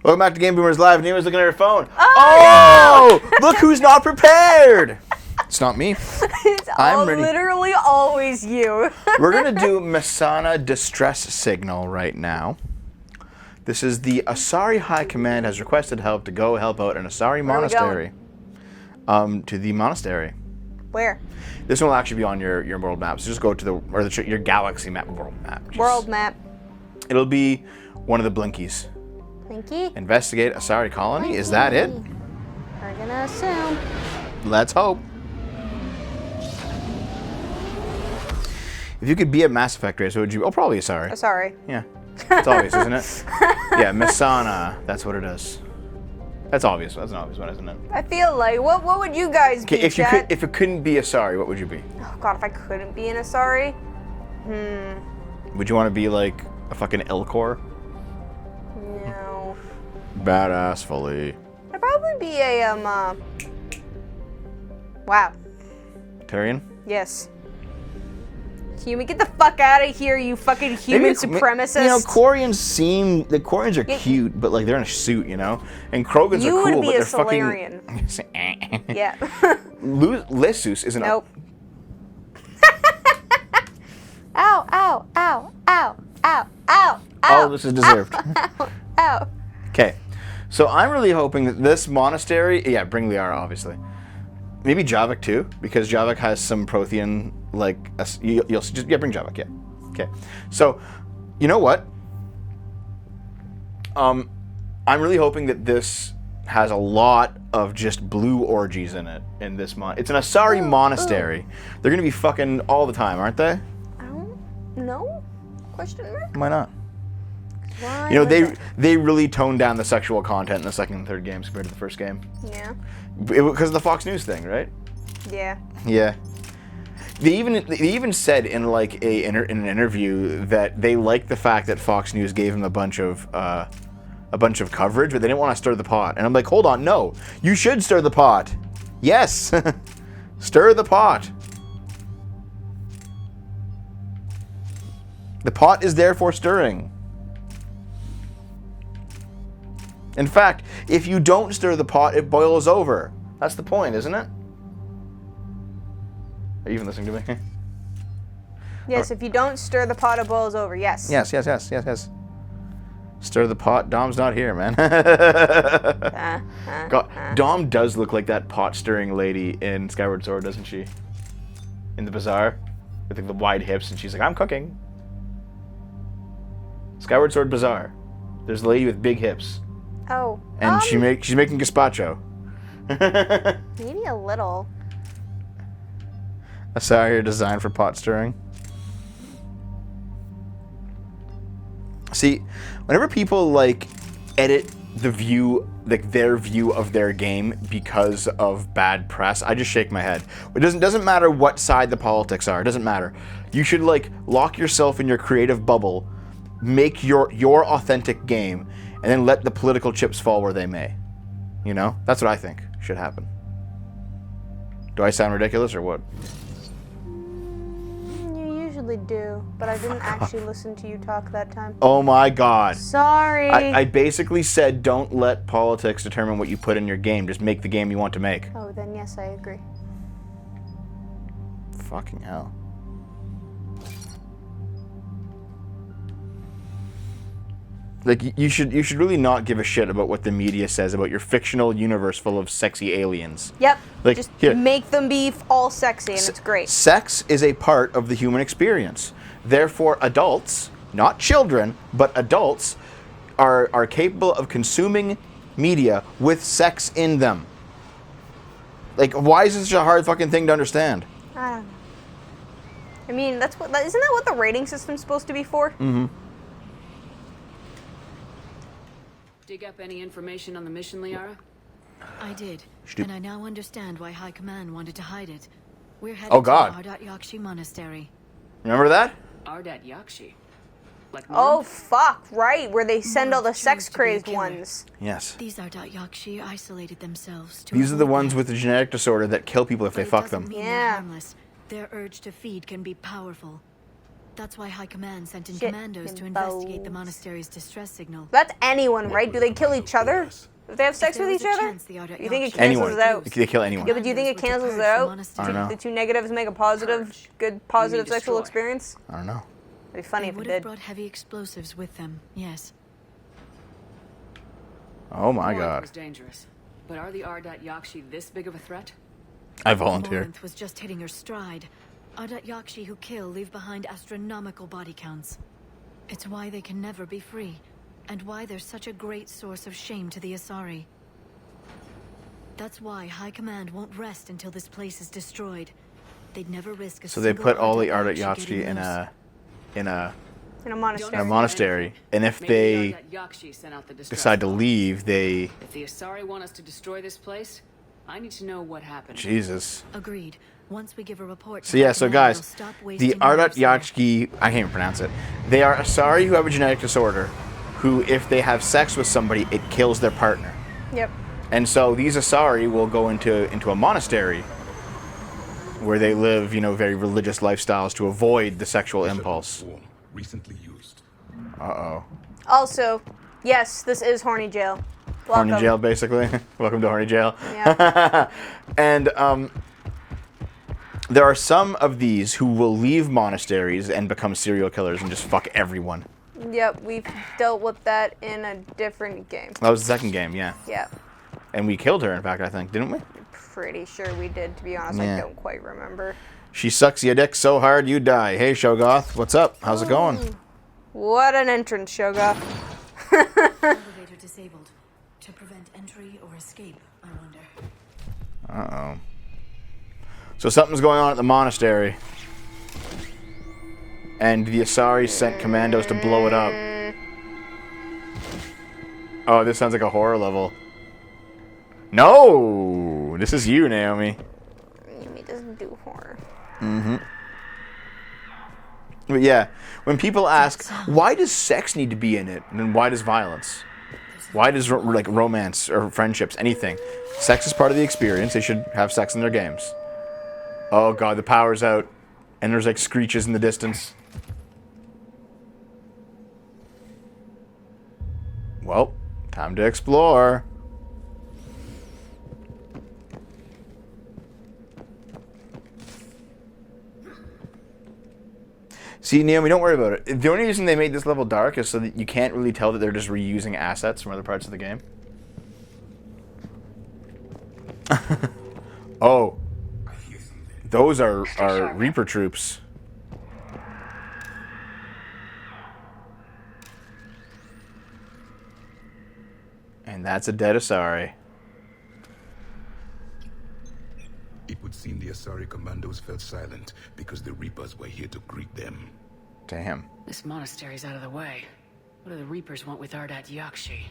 Welcome back to Game Boomers Live. Nema's looking at her phone. Oh no! Look who's not prepared! It's not me. It's literally always you. We're going to do Masana distress signal right now. This is the Asari High Command has requested help to go help out an Asari monastery. To the monastery. Where? This one will actually be on your world map. So just go to your galaxy map, world map. World map. It'll be one of the blinkies. Blinky? Investigate Asari colony. Blinky. Is that it? We're gonna assume. Let's hope. If you could be a Mass Effect race, what would you? Oh, probably Asari. Asari. Yeah, it's obvious, isn't it? Yeah, Masana. That's what it is. That's obvious. That's an obvious one, isn't it? I feel like what would you guys be? If it couldn't be Asari, what would you be? Oh God, if I couldn't be an Asari, Would you want to be like a fucking Elcor? No. Badass fully. I'd probably be a Wow. Tarian? Yes. Human, get the fuck out of here, you fucking human supremacist. You know, the Quarians are cute, but like they're in a suit, you know? And Krogans you are cool, would be but they're a Solarian. fucking... Yeah. Lessus isn't Nope. Ow, ow, ow, ow, ow, ow, All of this is deserved. Ow, ow. Okay. So I'm really hoping that this monastery... Yeah, bring Liara, obviously. Maybe Javik too, because Javik has some Prothean, like... You'll just... Yeah, bring Javik, yeah. Okay. So, you know what? I'm really hoping that this has a lot of just blue orgies in it, in this It's an Asari monastery. They're gonna be fucking all the time, aren't they? I don't know? Question mark? Why not? Why You know, they really toned down the sexual content in the second and third games compared to the first game. Yeah. Because of the Fox News thing, right? Yeah. Yeah. They even said in like in an interview that they liked the fact that Fox News gave them a bunch of coverage, but they didn't want to stir the pot. And I'm like, hold on, no, you should stir the pot. Yes, stir the pot. The pot is there for stirring. In fact, if you don't stir the pot, it boils over. That's the point, isn't it? Are you even listening to me? Yes, if you don't stir the pot, it boils over. Yes. Yes. Stir the pot. Dom's not here, man. God, Dom does look like that pot-stirring lady in Skyward Sword, doesn't she? In the bazaar, with like the wide hips, and she's like, "I'm cooking." Skyward Sword bazaar. There's a lady with big hips. Oh. And she's making gazpacho. Maybe a little. Asari design for pot stirring. See, whenever people like edit the view, like their view of their game because of bad press, I just shake my head. It doesn't matter what side the politics are. It doesn't matter. You should like lock yourself in your creative bubble, make your authentic game, and then let the political chips fall where they may. You know? That's what I think should happen. Do I sound ridiculous or what? You usually do, but I didn't actually listen to you talk that time. Oh my God. Sorry. I basically said don't let politics determine what you put in your game. Just make the game you want to make. Oh, then yes, I agree. Fucking hell. Like, you should really not give a shit about what the media says about your fictional universe full of sexy aliens. Yep. Like, just here. make them be all sexy, and it's great. Sex is a part of the human experience. Therefore, adults, not children, but adults, are capable of consuming media with sex in them. Like, why is this such a hard fucking thing to understand? I don't know. I mean, isn't that what the rating system's supposed to be for? Mm-hmm. Dig up any information on the mission, Liara? I did, and I now understand why High Command wanted to hide it. We're headed Oh, God. to Ardat Yakshi Monastery. Remember that? Ardat Yakshi. Like Oh, Norm? fuck, right, where they send all the Chose to be a sex-crazed killer. ones. Yes. These Ardat Yakshi isolated themselves to These are the avoid ones death. with the genetic disorder that kill people if But they it fuck doesn't them. mean Yeah. they're harmless. Their urge to feed can be powerful. That's why High Command sent in Shit commandos to and investigate the balls. monastery's distress signal. That's anyone, right? Do they kill each other? Do they have sex there with was each a other? chance the Ardat You think it Yakshi cancels Anyone. it out? They kill anyone. Yeah, but do you think it Commandos were to cancels it purge the out? monastery. I don't know. The two negatives make a positive, Purge. good, positive mean sexual destroy. experience? I don't know. It'd be funny They if it would have did. brought heavy explosives with them, yes. Oh my Morinth god. was dangerous. But are the Ardat Yakshi this big of a threat? I volunteer. Morinth was just hitting her stride. Ardat Yakshi who kill leave behind astronomical body counts. It's why they can never be free, and why they're such a great source of shame to the Asari. That's why High Command won't rest until this place is destroyed. They'd never risk a So they single put all the Ardat Yakshi Yakshi getting in loose. In a a monastery. monastery, and if Maybe they the Ardat Yakshi sent out the distress decide to call. leave, they If the Asari want us to destroy this place, I need to know what happened. Jesus. Agreed. Once we give a report to So yeah, High so Command, guys, they'll stop the wasting Ardat lives here. Yakshi, I can't even pronounce it. They are Asari who have a genetic disorder, who, if they have sex with somebody, it kills their partner. Yep. And so these Asari will go into a monastery where they live, you know, very religious lifestyles to avoid the sexual impulse. Form recently used. Uh-oh. Also, yes, this is horny jail. Welcome. Horny jail, basically. Welcome to horny jail. Yeah. And there are some of these who will leave monasteries and become serial killers and just fuck everyone. Yep, we've dealt with that in a different game. That was the second game, yeah. Yeah. And we killed her, in fact, I think, didn't we? Pretty sure we did, to be honest. Yeah. I don't quite remember. She sucks your dick so hard you die. Hey, Shogoth, what's up? How's it going? What an entrance, Shoga. Elevator disabled. To prevent entry or escape, I wonder. Uh-oh. So something's going on at the monastery. And the Asari sent commandos to blow it up. Oh, this sounds like a horror level. No! This is you, Naomi. Yumi doesn't do horror. But yeah, when people ask, why does sex need to be in it? And then why does violence? Why does like romance or friendships, anything? Sex is part of the experience. They should have sex in their games. Oh god, the power's out. And there's like screeches in the distance. Well, time to explore. See, Naomi, don't worry about it. The only reason they made this level dark is so that you can't really tell that they're just reusing assets from other parts of the game. Oh. I hear something. Those are Reaper troops. And that's a dead Asari. It would seem the Asari commandos fell silent because the Reapers were here to greet them. Damn. This monastery's out of the way. What do the Reapers want with Ardat Yakshi?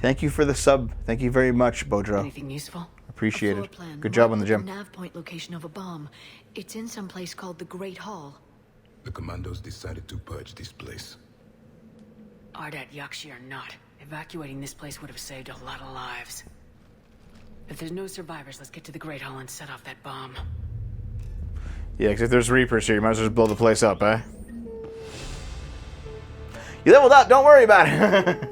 Thank you for the sub. Thank you very much, Bodro. Anything useful? Appreciate Floor it. plan Good job on the marked gym. nav point location of a bomb. It's in some place called the Great Hall. The commandos decided to purge this place. Ardat Yakshi or not, evacuating this place would have saved a lot of lives. If there's no survivors, let's get to the Great Hall and set off that bomb. Yeah, because if there's Reapers here, you might as well just blow the place up, eh? You leveled up, don't worry about it!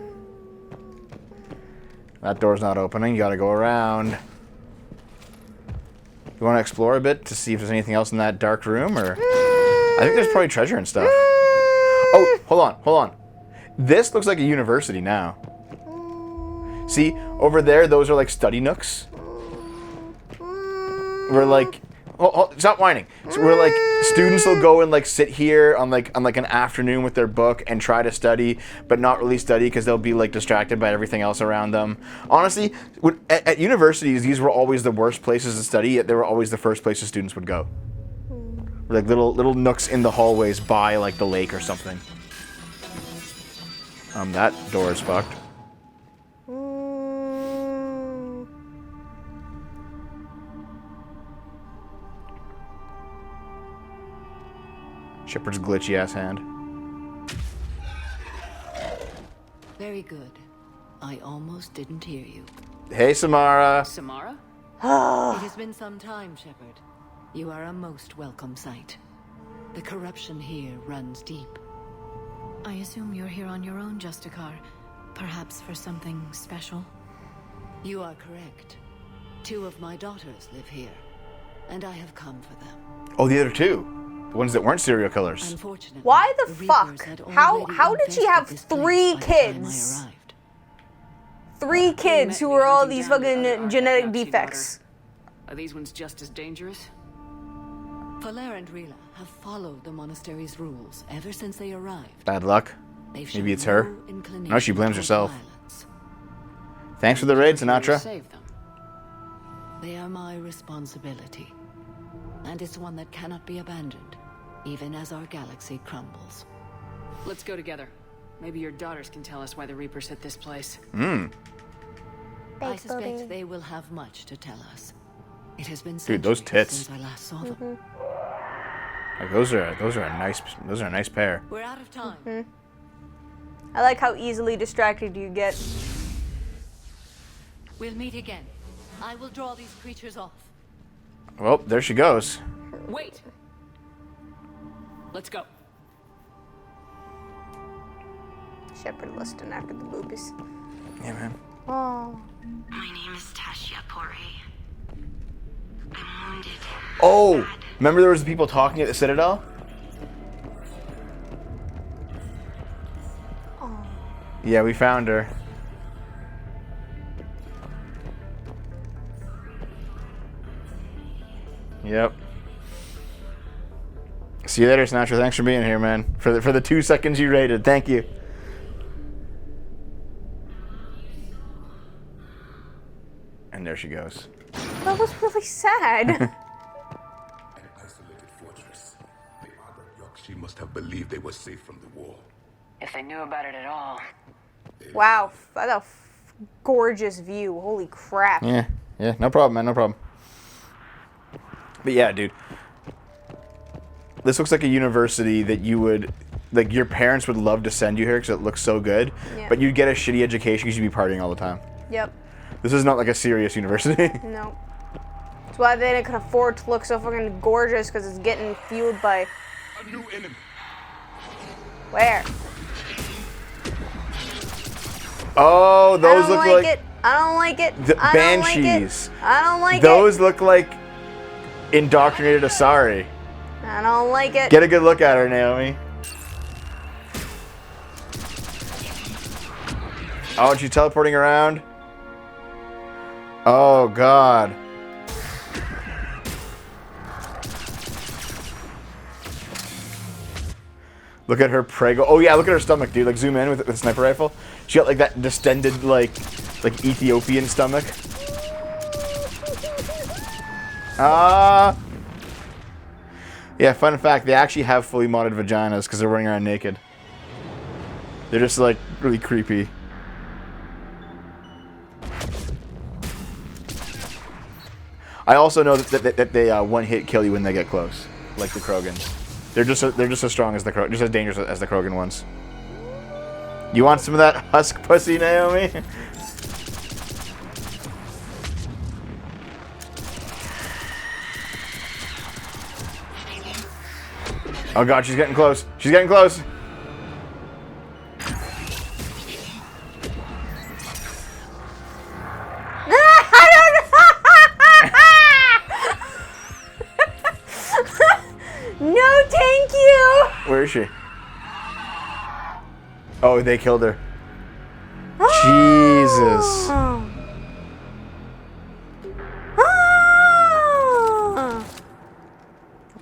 That door's not opening, you gotta go around. You wanna explore a bit to see if there's anything else in that dark room, or... I think there's probably treasure and stuff. Oh, hold on. This looks like a university now. See, over there, those are like study nooks. Where like... Oh, stop whining. So where like students will go and like sit here on like an afternoon with their book and try to study, but not really study because they'll be like distracted by everything else around them. Honestly, at universities, these were always the worst places to study, yet they were always the first places students would go. Like little nooks in the hallways by like the lake or something. That door is fucked. Shepard's glitchy ass hand. Very good. I almost didn't hear you. Hey, Samara. Samara? It has been some time, Shepard. You are a most welcome sight. The corruption here runs deep. I assume you're here on your own, Justicar. Perhaps for something special? You are correct. 2 of my daughters live here, and I have come for them. Oh, the other 2. The ones that weren't serial killers. Unfortunately, Why the fuck? Reapers had How already did she have infested this 3 place by the time I kids? arrived. 3 kids who were all these fucking genetic defects. Are these ones just as dangerous? Faler and Rila have followed the monastery's rules ever since they arrived. Bad luck. They've Maybe shown it's her. no inclination No, she blames toward herself. violence. Thanks for the raid, You're here to Sinatra. save them. They are my responsibility, and it's one that cannot be abandoned, even as our galaxy crumbles. Let's go together. Maybe your daughters can tell us why the Reapers hit this place. I suspect they will have much to tell us. It has been Dude, those centuries tits. since I last saw them. Like those are a nice pair. We're out of time. I like how easily distracted you get. We'll meet again. I will draw these creatures off. Well, there she goes. Wait! Let's go. Shepard lusting after the boobies. Yeah, man. Oh. My name is Tashia Pore. I'm wounded. Oh, remember there was the people talking at the Citadel? Yeah, we found her. Yep. See you later, Sinatra. Thanks for being here, man. For the 2 seconds you raided. Thank you. And there she goes. That was really sad. An isolated fortress. The Ardat Yakshi must have believed they were safe from the war. If they knew about it at all. Wow, that's a gorgeous view. Holy crap. Yeah, no problem, man, no problem. But yeah, dude. This looks like a university that you would, like, your parents would love to send you here because it looks so good. Yeah. But you'd get a shitty education because you'd be partying all the time. Yep. This is not like a serious university. No. That's why they can afford to look so fucking gorgeous, because it's getting fueled by... A new enemy. Where? Oh, those look like it. I don't like it. the I don't like banshees. it. I don't like Those it. look like indoctrinated Asari. I don't like it. Get a good look at her, Naomi. Oh, and she's teleporting around. Oh, God. Look at her prego. Oh, yeah, look at her stomach, dude. Like, zoom in with a sniper rifle. She got, like, that distended, like Ethiopian stomach. Yeah, fun fact, they actually have fully modded vaginas because they're running around naked. They're just, like, really creepy. I also know that they one-hit kill you when they get close, like the Krogans. They're just as strong as just as dangerous as the Krogan ones. You want some of that husk pussy, Naomi? Oh God, she's getting close. She's getting close. No, thank you. Where is she? Oh, they killed her. Jesus.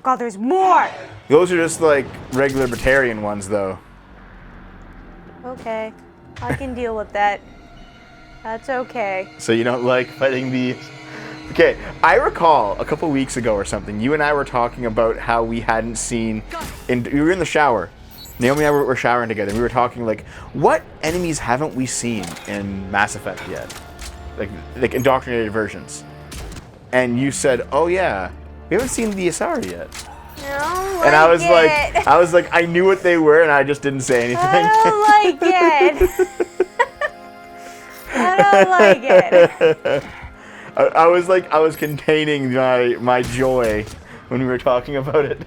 God, there's more. Those are just like regular Batarian ones, though. Okay, I can deal with that. That's okay. So you don't like fighting these? Okay, I recall a couple weeks ago or something, you and I were talking about how we hadn't seen... we were in the shower. Naomi and I were showering together, and we were talking like, what enemies haven't we seen in Mass Effect yet? Like indoctrinated versions. And you said, oh yeah, we haven't seen the Asari yet. And I was like, I knew what they were, and I just didn't say anything. I don't like it. I don't like it. I was containing my joy when we were talking about it.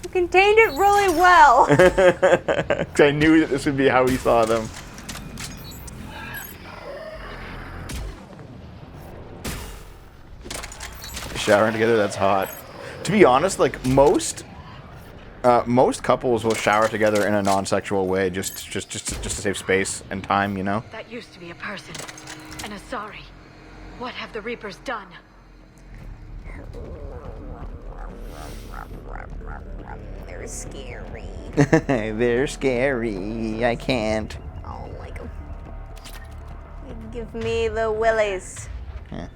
You contained it really well. 'Cause I knew that this would be how we saw them. Showering together, that's hot. To be honest, like most couples will shower together in a non-sexual way, just to save space and time, you know. That used to be a person. An Asari. What have the Reapers done? They're scary. They're scary. I can't. I don't like them. Give me the willies. Yeah.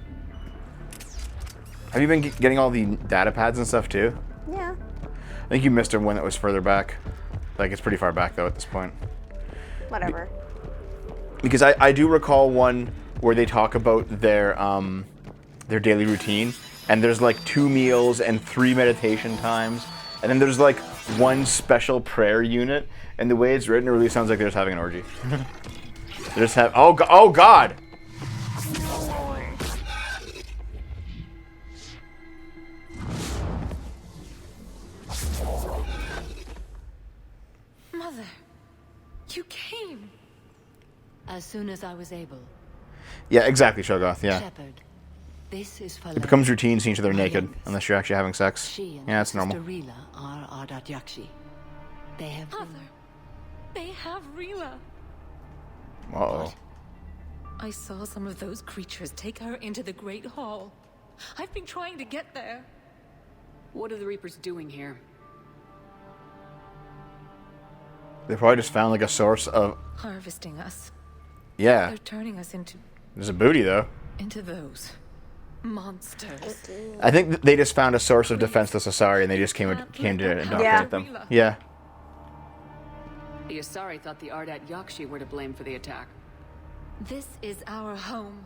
Have you been getting all the data pads and stuff too? Yeah. I think you missed one that was further back. Like, it's pretty far back though at this point. Whatever. Because I do recall one where they talk about their daily routine, and there's like 2 meals and 3 meditation times, and then there's like 1 special prayer unit, and the way it's written, it really sounds like they're just having an orgy. They just have oh god. Mother, you came. As soon as I was able. Yeah, exactly, Shogoth. Yeah. Shepard, this is It becomes routine seeing each other naked, unless you're actually having sex. She and Yeah, that's normal. Sister Rila are Ardat Yakshi. They have been... Mother, they have Rila. Uh-oh. I saw some of those creatures take her into the Great Hall. I've been trying to get there. What are the Reapers doing here? They probably just found like a source of... Harvesting us. Yeah. They're turning us into There's a booty, though. those monsters. I think they just found a source of defenseless Asari, and they just came to indoctrinate them. Yeah. The Asari thought the Ardat Yakshi were to blame for the attack. This is our home.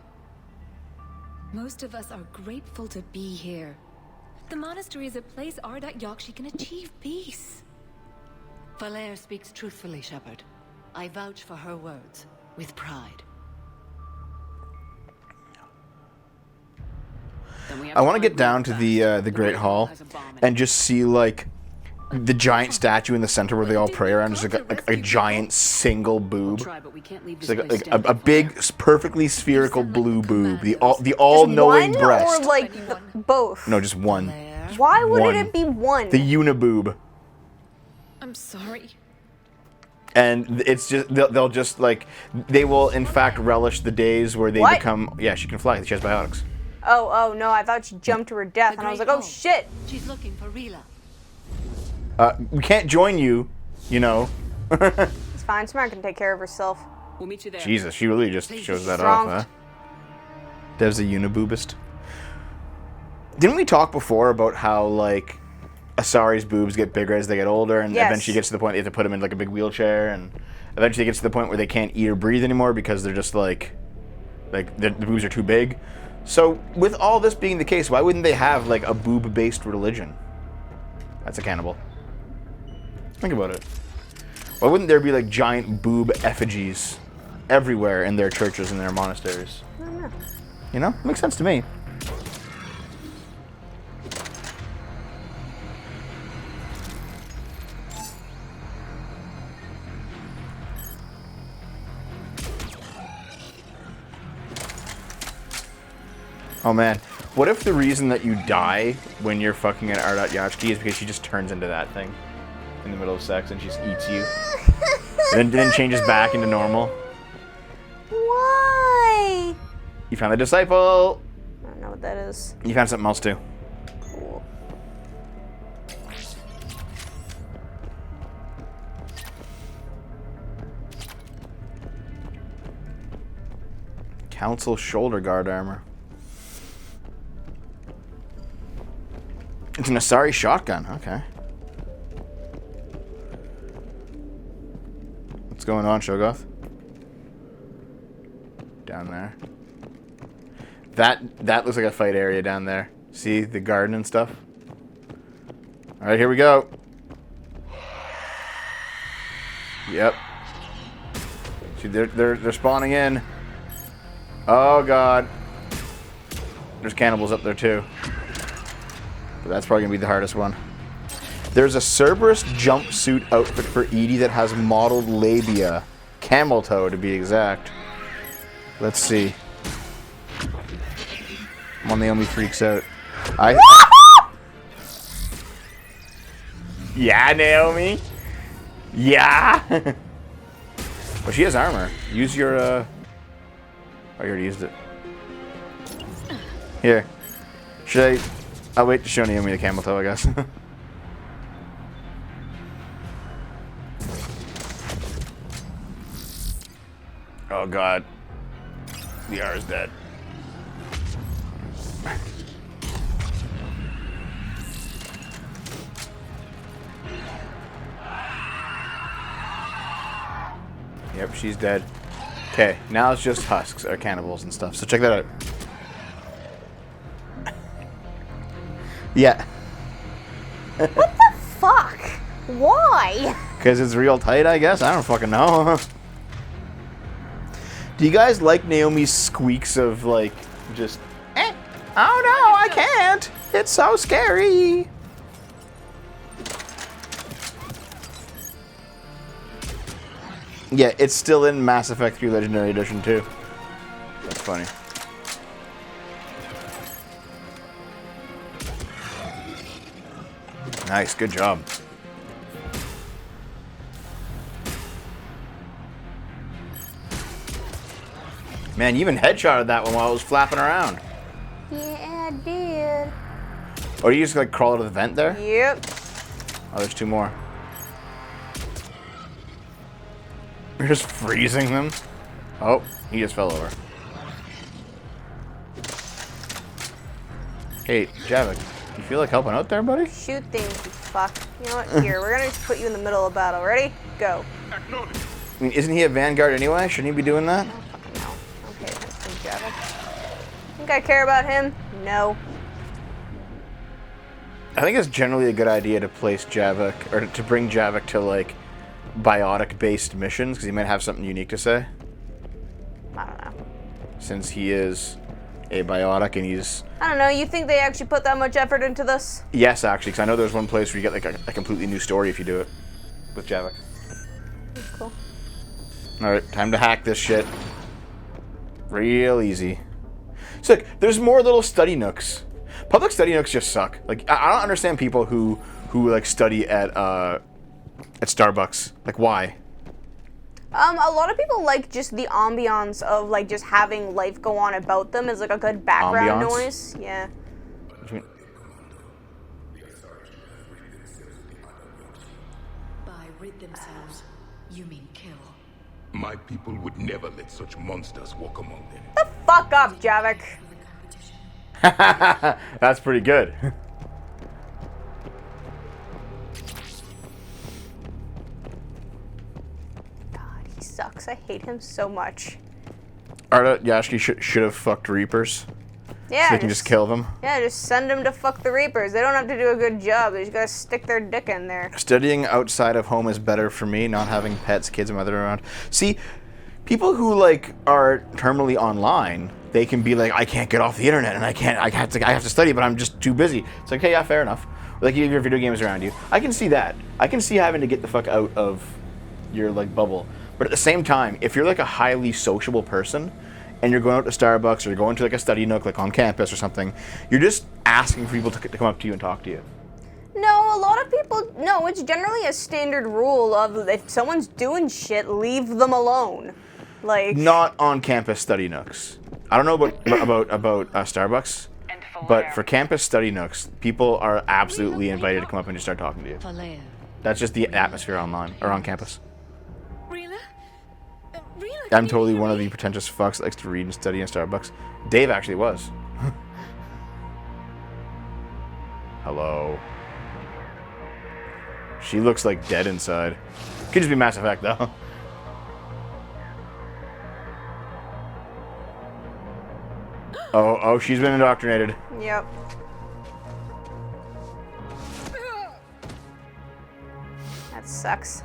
Most of us are grateful to be here. The monastery is a place Ardat Yakshi can achieve peace. Valair speaks truthfully, Shepard. I vouch for her words, with pride. I want to get down to the Great Hall and just see like the giant statue in the center where they all pray around. Just like a giant single boob. It's like a big, perfectly spherical blue boob. The all-knowing one breast. Or like both? No, just one. Why would One. it be one? The uniboob. I'm sorry. And it's just they'll just like they will in fact relish the days where they What? become. Yeah, she can fly. She has biotics. Oh no, I thought she jumped to her death, and I was like, oh shit. She's looking for Rila. We can't join you, you know. It's fine, Smart can take care of herself. We'll meet you there. Jesus, she really just shows that Strong. off, huh? Dev's a uniboobist. Didn't we talk before about how, like, Asari's boobs get bigger as they get older, and Yes. eventually gets to the point they have to put them in, like, a big wheelchair, and eventually it gets to the point where they can't eat or breathe anymore because they're just, like the boobs are too big. So, with all this being the case, why wouldn't they have, like, a boob-based religion? That's a cannibal. Think about it. Why wouldn't there be, like, giant boob effigies everywhere in their churches and their monasteries? I don't know. You know? Makes sense to me. Oh man, what if the reason that you die when you're fucking an Ardat Yakshi is because she just turns into that thing in the middle of sex and she just eats you? and then changes back into normal? Why? You found the disciple! I don't know what that is. You found something else too. Cool. Council shoulder guard armor. It's an Asari shotgun, okay. What's going on, Shogoth? Down there. That looks like a fight area down there. See the garden and stuff? Alright, here we go. Yep. See, they're spawning in. Oh god. There's cannibals up there too. But that's probably gonna be the hardest one. There's a Cerberus jumpsuit outfit for Edie that has mottled labia. Camel toe, to be exact. Let's see. Well, Naomi freaks out. Yeah, Naomi. Yeah. Well, she has armor. Use your. Oh, you already used it. Here. Should I? I'll wait to show Naomi the camel toe, I guess. Oh God. The R is dead. Yep, she's dead. Okay, now it's just husks or cannibals and stuff. So check that out. Yeah. What the fuck? Why? Because it's real tight, I guess. I don't fucking know. Do you guys like Naomi's squeaks of like just oh no, I can't. It's so scary. Yeah, it's still in Mass Effect 3 Legendary Edition too. That's funny. Nice, good job. Man, you even headshotted that one while it was flapping around. Yeah, I did. Or you just like crawl out of the vent there? Yep. Oh, there's two more. You're just freezing them. Oh, he just fell over. Hey, Javik, you feel like helping out there, buddy? Shoot things, you fuck. You know what? Here, we're gonna just put you in the middle of battle. Ready? Go. I mean, isn't he a Vanguard anyway? Shouldn't he be doing that? No. Okay, thanks, Javik. Think I care about him? No. I think it's generally a good idea to place Javik, or to bring Javik to like biotic-based missions, because he might have something unique to say. I don't know. Since he is a biotic and he's... I don't know, you think they actually put that much effort into this? Yes, actually, because I know there's one place where you get like a completely new story if you do it with Javik. Cool. Alright, time to hack this shit. Real easy. So look, there's more little study nooks. Public study nooks just suck. Like, I don't understand people who like study at Starbucks. Like, why? A lot of people like just the ambiance of like just having life go on about them is like a good background Ambiance? noise. Yeah. By rid themselves, you mean kill. My people would never let such monsters walk among them. The fuck up, Javik. That's pretty good. God, he sucks. I hate him so much. Arda Yashki should have fucked Reapers. Yeah. So they can just kill them. Yeah, just send them to fuck the Reapers. They don't have to do a good job. They just gotta stick their dick in there. Studying outside of home is better for me, not having pets, kids, and mother around. See, people who like are terminally online, they can be like, I can't get off the internet and I have to study, but I'm just too busy. It's like, hey, yeah, fair enough. Like, you have your video games around you. I can see that. I can see having to get the fuck out of your like bubble. But at the same time, if you're like a highly sociable person and you're going out to Starbucks or you're going to like a study nook like on campus or something, you're just asking for people to come up to you and talk to you. No, a lot of people, no, it's generally a standard rule of if someone's doing shit, leave them alone. Like, Not on campus study nooks. I don't know about Starbucks, but for campus study nooks, people are absolutely invited to come up and just start talking to you. Falea. That's just the atmosphere online or on campus. Rila? Rila, I'm totally one of the pretentious fucks that likes to read and study in Starbucks. Dave actually was. Hello. She looks like dead inside. Could just be Mass Effect though. Oh, she's been indoctrinated. yep. That sucks.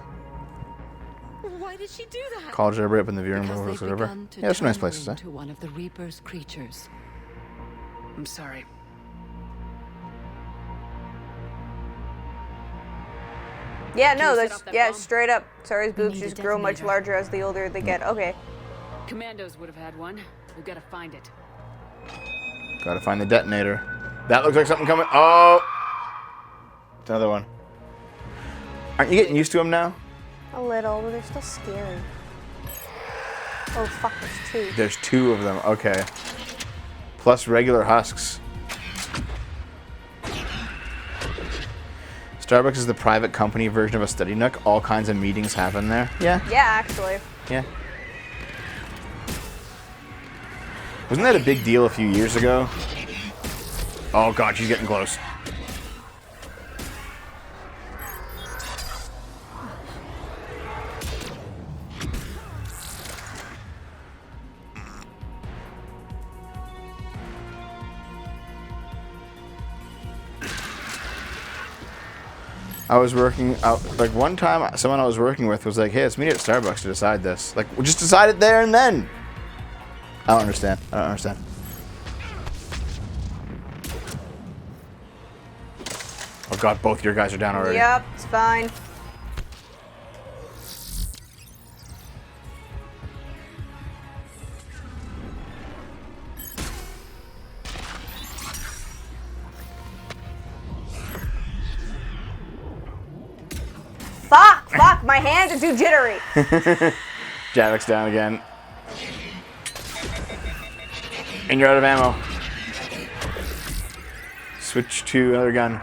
Why did she do that? College right up in the viewing room Because over they've whatever. begun to Yeah, it's a nice turn place to her stay. into one of the Reaper's creatures. I'm sorry. Yeah, no, you set that's off that yeah, bomb? straight up. Sari's boobs need a just grow much detonator. larger as the older they get. Okay. Commandos would have had one. We've got to find it. Gotta find the detonator. That looks like something coming. Oh! It's another one. Aren't you getting used to them now? A little, but they're still scary. Oh fuck, there's two. There's 2 of them. Okay. Plus regular husks. Starbucks is the private company version of a study nook. All kinds of meetings happen there. Yeah. Yeah, actually. Yeah. Wasn't that a big deal a few years ago? Oh god, she's getting close. I was working out, like one time someone I was working with was like, hey, let's meet at Starbucks to decide this. Like, we'll just decide it there and then. I don't understand. I don't understand. Oh god, both your guys are down already. Yep, it's fine. Fuck, my hands are too jittery. Javic's down again. And you're out of ammo. Switch to another gun.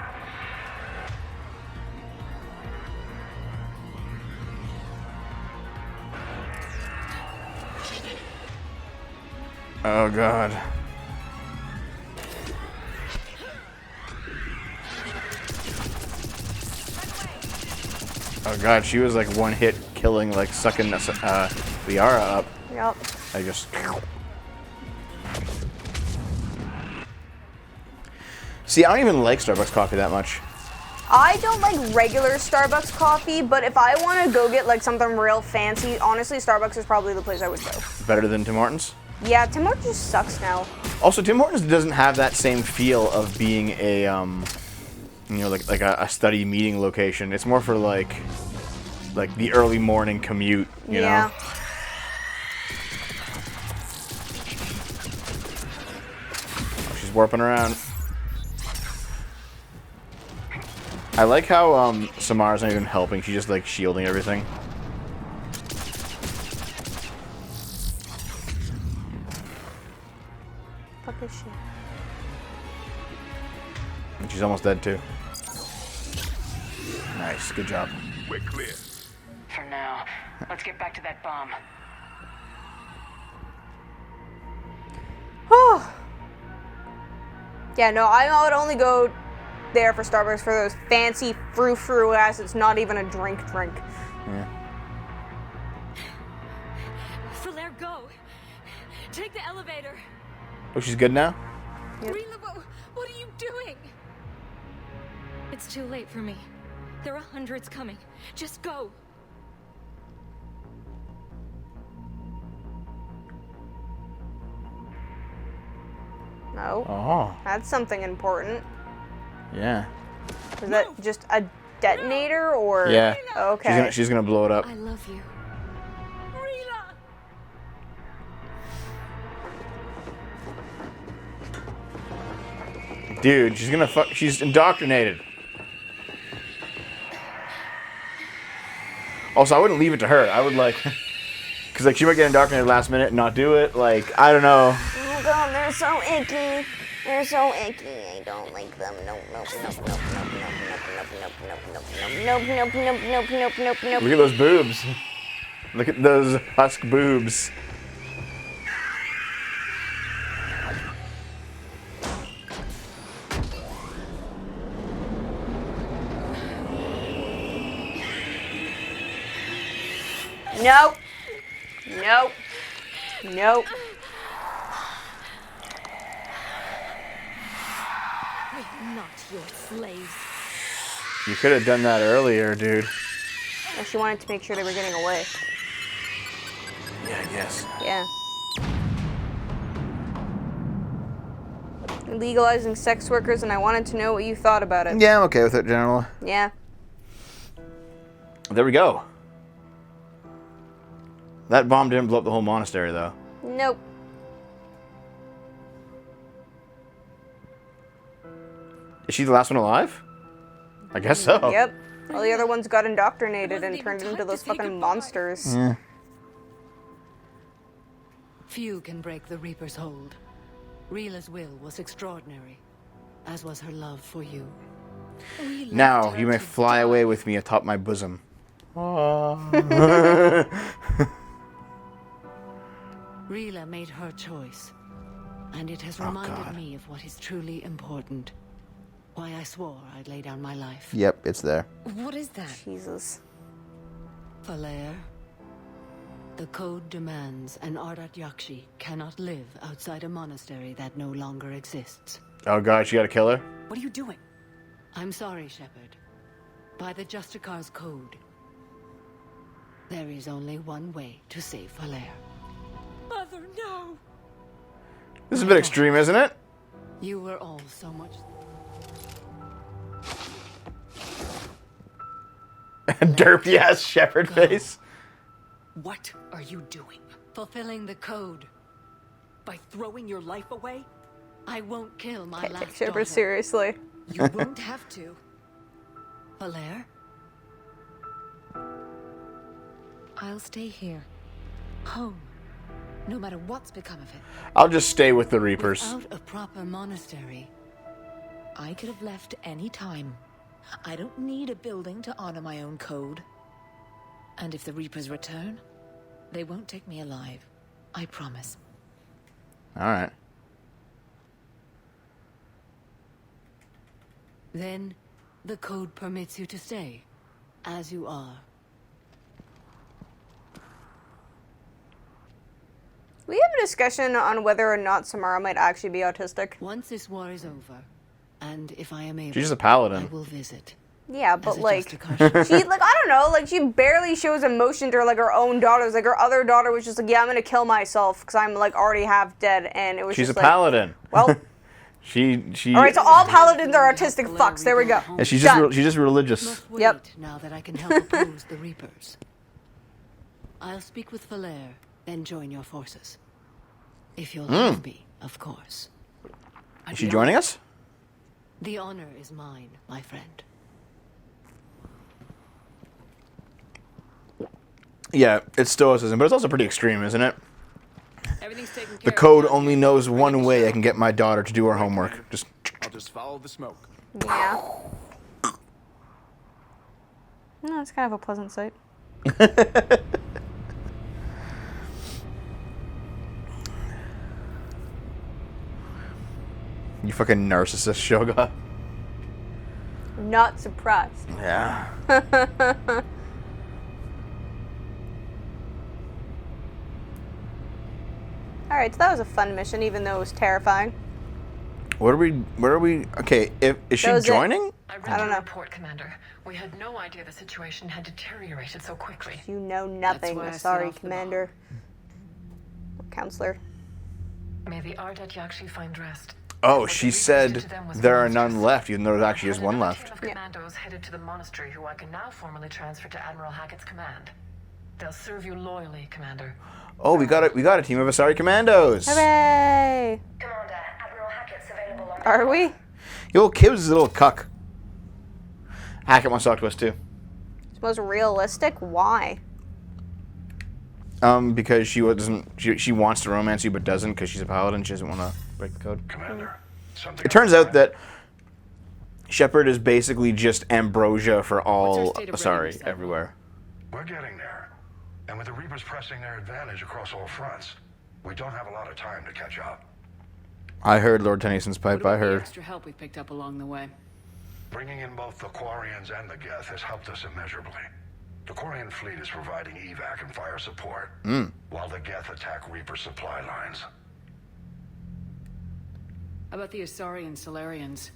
Oh god. Oh god, she was like one hit killing, like sucking Liara up. Yep. I just. See, I don't even like Starbucks coffee that much. I don't like regular Starbucks coffee, but if I want to go get like something real fancy, honestly, Starbucks is probably the place I would go. Better than Tim Hortons? Yeah, Tim Hortons just sucks now. Also, Tim Hortons doesn't have that same feel of being a, you know, like a study meeting location. It's more for like the early morning commute, you know? Oh, she's warping around. I like how Samara's not even helping. She's just like shielding everything. Fuck this shit. And she's almost dead too. Nice, good job. We're clear. For now, let's get back to that bomb. Yeah, no, I would only go there for Starbucks for those fancy frou-frou ass. It's not even a drink. Yeah. Flair, go! Take the elevator! Oh, she's good now? Rila, what are you doing? It's too late for me. There are hundreds coming. Just go. No. Oh, That's something important. yeah. Is that just a detonator or? Yeah. Okay. She's gonna blow it up. I love you. Rila! Dude, she's indoctrinated. Also, I wouldn't leave it to her. I would like, cause like she might get indoctrinated last minute and not do it. Like, I don't know. Oh god, they're so icky. They're so icky. I don't like them. Nope. Look at those boobs. Look at those husk boobs. Nope. We're not your slaves. You could have done that earlier, dude. Well, she wanted to make sure they were getting away. Yeah, I guess. Yeah. Legalizing sex workers, and I wanted to know what you thought about it. Yeah, I'm okay with it, General. Yeah. There we go. That bomb didn't blow up the whole monastery, though. Nope. Is she the last one alive? I guess so. Yep. All the other ones got indoctrinated and Wasn't turned even into time those to say fucking goodbye. monsters. Yeah. Few can break the Reaper's hold. Rila's will was extraordinary, as was her love for you. We left Now her you may to fly die. away with me atop my bosom. Rila made her choice, and it has Oh, reminded God. me of what is truly important. Why I swore I'd lay down my life. Yep, it's there. What is that? Jesus. Falair, the code demands an Ardat Yakshi cannot live outside a monastery that no longer exists. Oh god, you gotta kill her? What are you doing? I'm sorry, Shepard. By the Justicar's code, there is only one way to save Falair. Mother, no! This is a bit extreme, isn't it? You were all so much... Derpy ass shepherd face. What are you doing? Fulfilling the code. By throwing your life away? I won't kill my Can't take last Shepard daughter. seriously. You won't have to. Falair? I'll stay here. Home. No matter what's become of it. I'll just stay with the Reapers. Without a proper monastery, I could have left any time. I don't need a building to honor my own code. And if the Reapers return, they won't take me alive. I promise. Alright. then the code permits you to stay, as you are. We have a discussion on whether or not Samara might actually be autistic. Once this war is over, and if I am able, She's just a I paladin. will visit. Yeah, As but a like, Justicar. she, like, I don't know, like, she barely shows emotion to, like, her own daughters. Like, her other daughter was just like, yeah, I'm gonna kill myself because I'm, like, already half dead, and it was She's a just like, paladin. well, She. alright, so all paladins are autistic fucks. There we go. Yeah, she's Done. just religious. Must wait Yep. now that I can help oppose the Reapers. I'll speak with Falair, then join your forces. If you'll have me, of course. Is she joining us? The honor is mine, my friend. Yeah, it's stoicism, but it's also pretty extreme, isn't it? Everything's taken care The of code down only here. knows Ready one to way show. I can get my daughter to do her homework. Just I'll just follow the smoke. Yeah. No, it's kind of a pleasant sight. you fucking narcissist, Shoga. Not surprised. Yeah. Alright, so that was a fun mission, even though it was terrifying. Where are we? Okay, is she That was it. joining? I read don't your know. report, Commander. We had no idea the situation had deteriorated so quickly. You know nothing. why I set Sorry, off the Commander. Counselor. May the Ardat Yakshi find rest. Oh, What the she Reapers said did to them was there are monstrous. none left, even though there actually is And one another left. team of Yeah. commandos headed to the monastery who I can now formally transfer to Admiral Hackett's command. They'll serve you loyally, Commander. Oh, we got a team of Asari commandos. Hooray! Commander, Admiral Hackett's available on Are we? Yo, Kibbs is a little cuck. Hackett wants to talk to us too. It's most realistic? Why? Because she doesn't. She wants to romance you, but doesn't because she's a paladin. She doesn't want to break the code. Commander, something. It turns out that Shepard is basically just ambrosia for all state of Asari readiness, then? everywhere. We're getting there. And with the Reapers pressing their advantage across all fronts, we don't have a lot of time to catch up. I heard Lord Tennyson's pipe. What I about the heard. extra help we picked up along the way? Bringing in both the Quarians and the Geth has helped us immeasurably. The Quarian fleet is providing evac and fire support, while the Geth attack Reaper supply lines. How about the Asari and Solarians?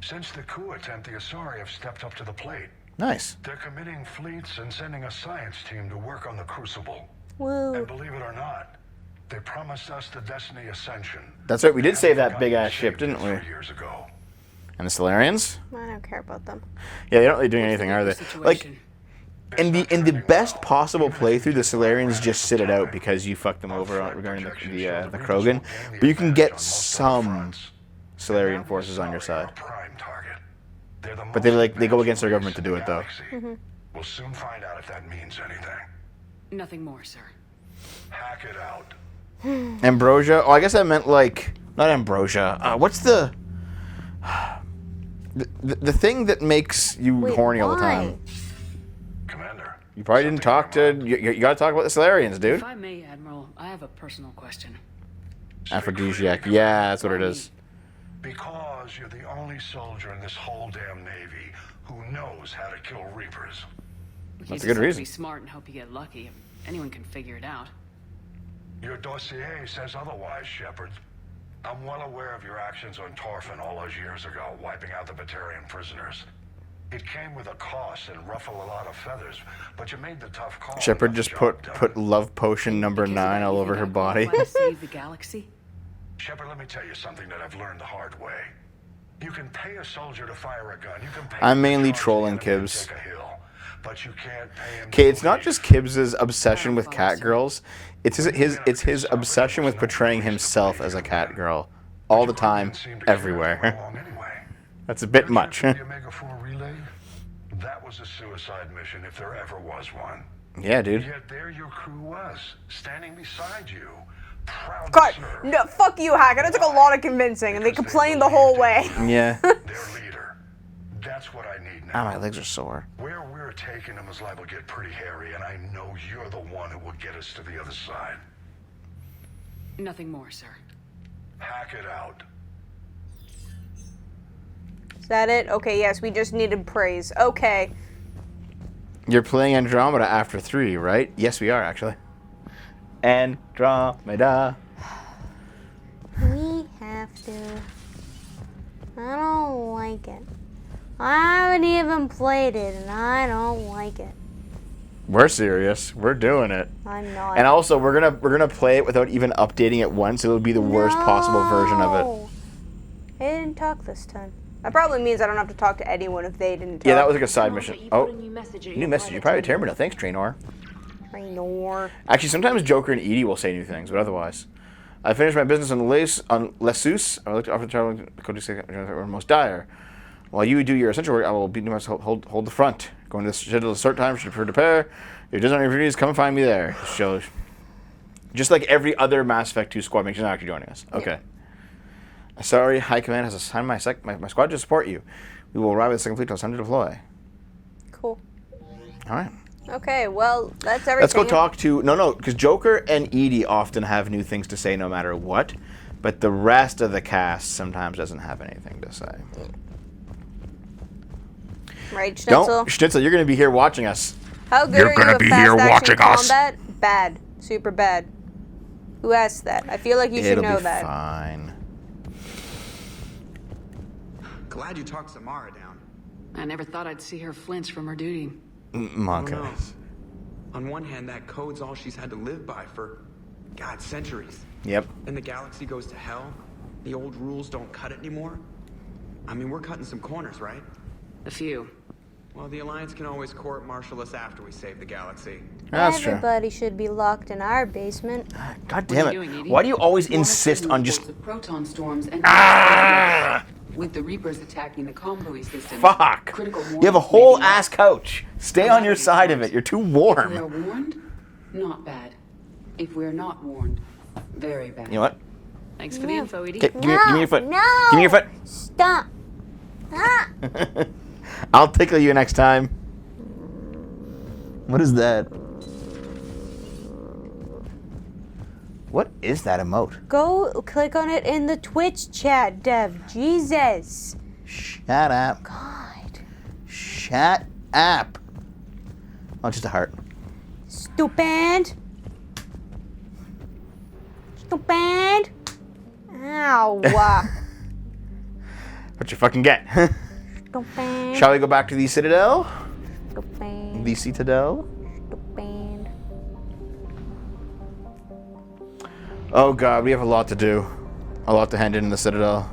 Since the coup attempt, the Asari have stepped up to the plate. Nice. They're committing fleets and sending a science team to work on the Crucible. Woo. And believe it or not, they promised us the Destiny Ascension. That's right. We did They save haven't that big forgotten ass to ship, save it didn't we? 3 years ago. And the Solarians? I don't care about them. Yeah, they're not really doing What's the anything, are they? Reaper Like, situation? in the best possible playthrough, the Solarians just sit it out because you fucked them over regarding the Krogan. But you can get some Solarian forces on your side. But they go against their government to do it though. We'll soon find out if that means anything. Nothing more, sir. Hack it out. Ambrosia? Oh, I guess I meant like not ambrosia. What's the thing that makes you horny all the time? Commander. You probably didn't talk to. You got to talk about the Solarians, dude. If I may, Admiral, I have a personal question. Aphrodisiac. Yeah, that's what it is. Because you're the only soldier in this whole damn Navy who knows how to kill Reapers. That's a good reason. Be smart and hope you get lucky. Anyone can figure it out. Your dossier says otherwise, Shepard. I'm well aware of your actions on Torfin all those years ago, wiping out the Batarian prisoners. It came with a cost and ruffled a lot of feathers, but you made the tough call. Shepard just put love potion number 9 all over her body. Save the galaxy. Shepard, let me tell you something that I've learned the hard way. You can pay a soldier to fire a gun. You can pay I'm mainly to charge trolling the enemy Kibbs. and take a hill, but you can't pay him. Okay, it's not just Kibbs' obsession with cat girls. It's his obsession with portraying himself as a cat girl all the time, everywhere. That's a bit much. The Omega-4 relay? That was a suicide mission if there ever was one. Yeah, dude. Yet there your crew was, standing beside you, proud God, to serve. no, fuck you, Hackett. It took a lot of convincing, and they complained the whole way. Yeah. Their leader. That's what I need now. Ah, my legs are sore. Where we're taking them is liable to get pretty hairy, and I know you're the one who will get us to the other side. Nothing more, sir. Hack it out. Is that it? Okay, yes, we just needed praise. Okay. You're playing Andromeda after 3, right? Yes, we are, actually. Andromeda. We have to. I don't like it. I haven't even played it, and I don't like it. We're serious. We're doing it. I'm not. And also, we're gonna play it without even updating it once. It'll be the worst possible version of it. They didn't talk this time. That probably means I don't have to talk to anyone if they didn't talk. Yeah, that was like a side mission. Oh, new message. You probably terminal. Thanks, Trainor. Trainor. Actually, sometimes Joker and Edie will say new things, but otherwise, I finished my business on Lesus. I would like to offer the traveling code most dire. While you do your essential work, I will be myself hold the front. Going to the schedule a start time, should prepare to pair. If it doesn't have any opportunities, come and find me there. So, just like every other Mass Effect 2 squad, make sure you're not actually joining us. Okay. Yeah. Sorry, High Command has assigned my squad to support you. We will arrive at the second fleet till it's time to deploy. Cool. All right. Okay, well, that's everything. Let's go talk to... No, because Joker and Edie often have new things to say no matter what, but the rest of the cast sometimes doesn't have anything to say. Right, Schnitzel? Schnitzel, you're going to be here watching us. How good are you at fast-action combat? Bad. Super bad. Who asked that? I feel like you should know that. It'll be fine. Glad you talked Samara down. I never thought I'd see her flinch from her duty. Monkeys. On one hand, that code's all she's had to live by for, God, centuries. Yep. And the galaxy goes to hell. The old rules don't cut it anymore. I mean, we're cutting some corners, right? A few. Well, the Alliance can always court-martial us after we save the galaxy. That's true. Everybody should be locked in our basement. God damn it. Why do you always insist on just... Proton storms and with the Reapers attacking the convoy system. Fuck. You have a whole ass couch. Stay on your side of it. You're too warm. If we're warned, not bad. If we're not warned, very bad. You know what? Thanks for the info, Edie. Give me your foot. No! Give me your foot. Stop! Ah. I'll tickle you next time. What is that? What is that emote? Go click on it in the Twitch chat, Dev. Jesus. Shut up. God. Shut up. Oh, just a heart. Stupid. Stupid. Ow. What you fucking get? Stupid. Shall we go back to the Citadel? Stupid. The Citadel? Stupid. Oh god, we have a lot to do. A lot to hand in the Citadel.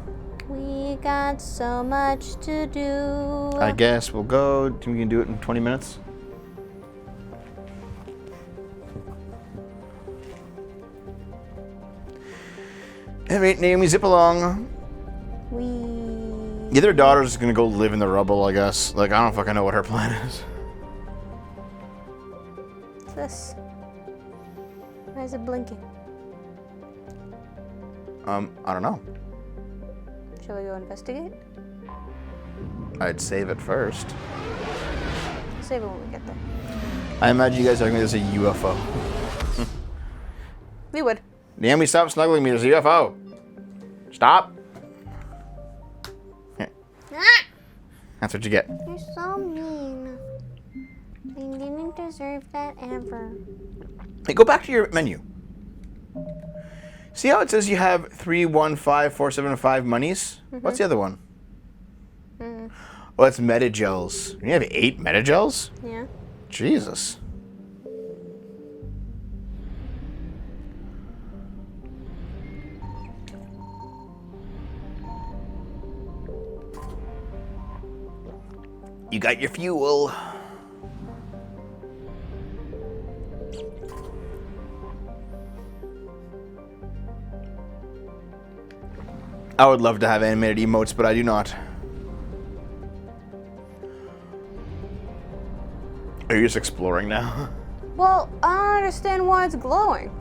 We got so much to do. I guess we'll go. Think we can do it in 20 minutes? Alright, Naomi, zip along. Either daughter's gonna go live in the rubble, I guess. Like, I don't fucking know what her plan is. What's this? Why is it blinking? I don't know. Shall we go investigate? I'd save it first. Save it when we get there. I imagine you guys are thinking there's a UFO. We would. Naomi, stop snuggling me. There's a UFO. Stop. Here. That's what you get. You're so mean. I didn't deserve that ever. Hey, go back to your menu. See how it says you have 3, 1, 5, 4, 7, and 5 monies? What's the other one? Oh, that's metagels. You have 8 metagels? Yeah. Jesus. You got your fuel. I would love to have animated emotes, but I do not. Are you just exploring now? Well, I don't understand why it's glowing.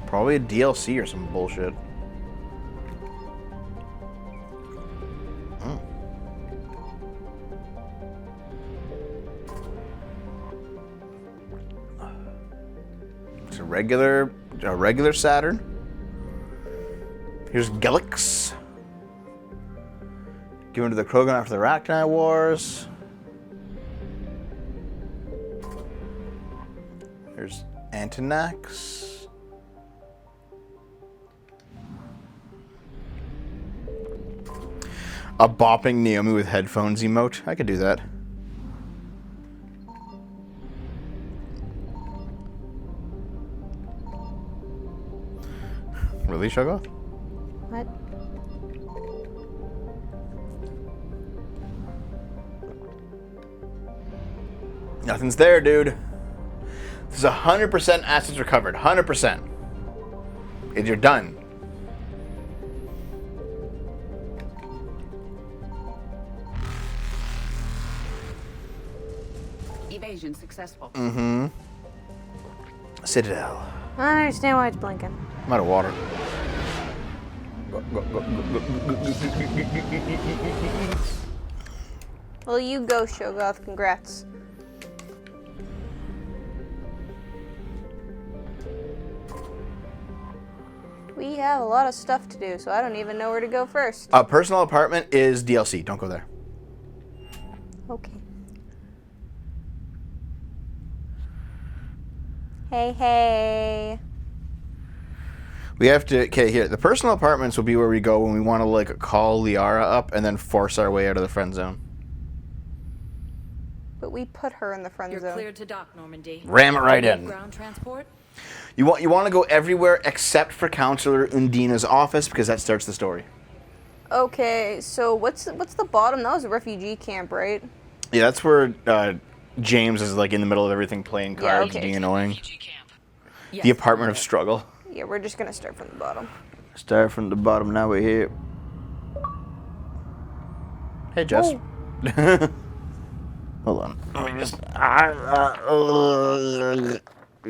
Probably a DLC or some bullshit. It's a regular Saturn. Here's Gellix. Given to the Krogan after the Arachni Wars. There's Antonax. A bopping Naomi with headphones emote. I could do that. Really, Shogo? What? Nothing's there, dude. This is 100% assets recovered. 100%. You're done. Evasion successful. Mm-hmm. Citadel. I don't understand why it's blinking. I'm out of water. Well, you go, Shogoth. Congrats. We have a lot of stuff to do, so I don't even know where to go first. A personal apartment is DLC. Don't go there. Okay. Hey. We have to... Okay, here. The personal apartments will be where we go when we want to, like, call Liara up and then force our way out of the friend zone. But we put her in the friend You're zone. cleared to dock, Normandy. Ram it right in. Ground transport? You want to go everywhere except for Counselor Undina's office because that starts the story. Okay, so what's the bottom? That was a refugee camp, right? Yeah, that's where James is like in the middle of everything, playing cards, okay. being annoying. Yes, The apartment of struggle. Yeah, we're just gonna start from the bottom. Start from the bottom. Now we're here. Hey, Jess. Oh. Hold on. Let me just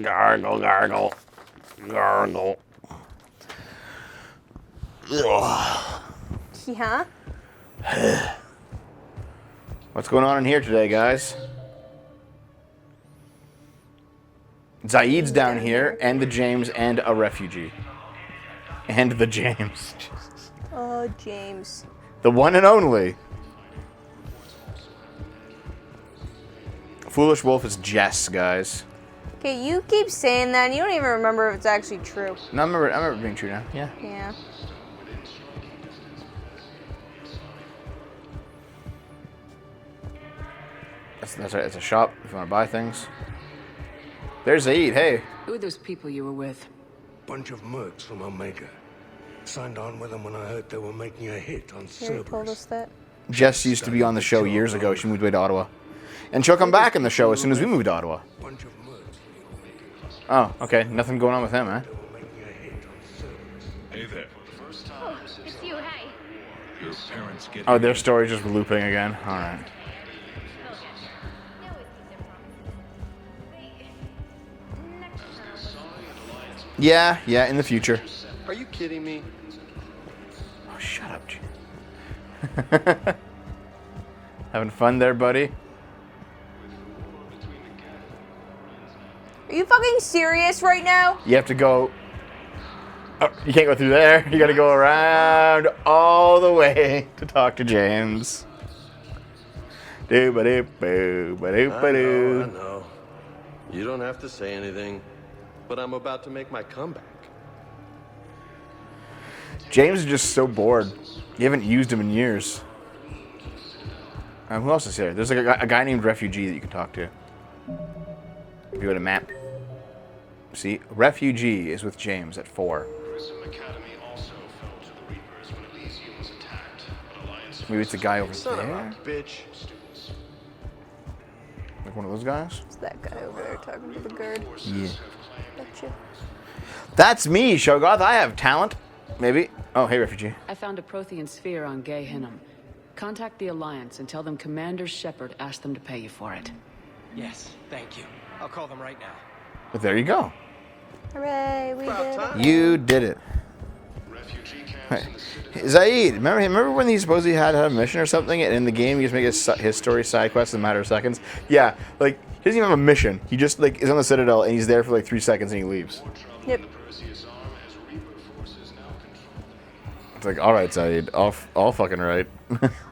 gargle. Ugh. Yeah. What's going on in here today, guys? Zaid's down here, and the James, and a refugee. And the James. Oh, James. The one and only. Foolish Wolf is Jess, guys. Okay, you keep saying that, and you don't even remember if it's actually true. No, I remember it being true now. Yeah. Yeah. That's right. It's a shop if you want to buy things. There's Zaid. Hey. Who are those people you were with? Bunch of mercs from Omega. Signed on with them when I heard they were making a hit on You already told Cerberus. us that. Jess used to be on the show years ago. She moved away to Ottawa. And she'll come back in the show as soon as we move to Ottawa. Bunch of mercs from Omega. Oh, okay. Nothing going on with him, huh? They were making a hit on Cerberus. Hey there. Oh, their story just looping again. All right. Yeah, in the future. Are you kidding me? Oh, shut up, Jim. Having fun there, buddy? Are you fucking serious right now? You have to go... Oh, you can't go through there. You gotta go around all the way to talk to James. I know. You don't have to say anything, but I'm about to make my comeback. James is just so bored. You haven't used him in years. Who else is here? There's like a guy named Refugee that you can talk to. If you go to map. See, Refugee is with James at 4. Maybe it's a guy over there? Bitch. Like one of those guys? It's that guy over there talking to the guard. Yeah. Gotcha. That's me, Shogoth. I have talent. Maybe. Oh, hey, Refugee. I found a Prothean sphere on Gay Hinnom. Contact the Alliance and tell them Commander Shepard asked them to pay you for it. Yes, thank you. I'll call them right now. But there you go. Hooray, we did it. You did it. Hey, Zaid, remember when he supposedly had a mission or something, and in the game you just make his story side quest in a matter of seconds? Yeah, like, he doesn't even have a mission. He just, like, is on the Citadel, and he's there for, like, 3 seconds, and he leaves. Yep. It's like, alright, Zaid, all fucking right.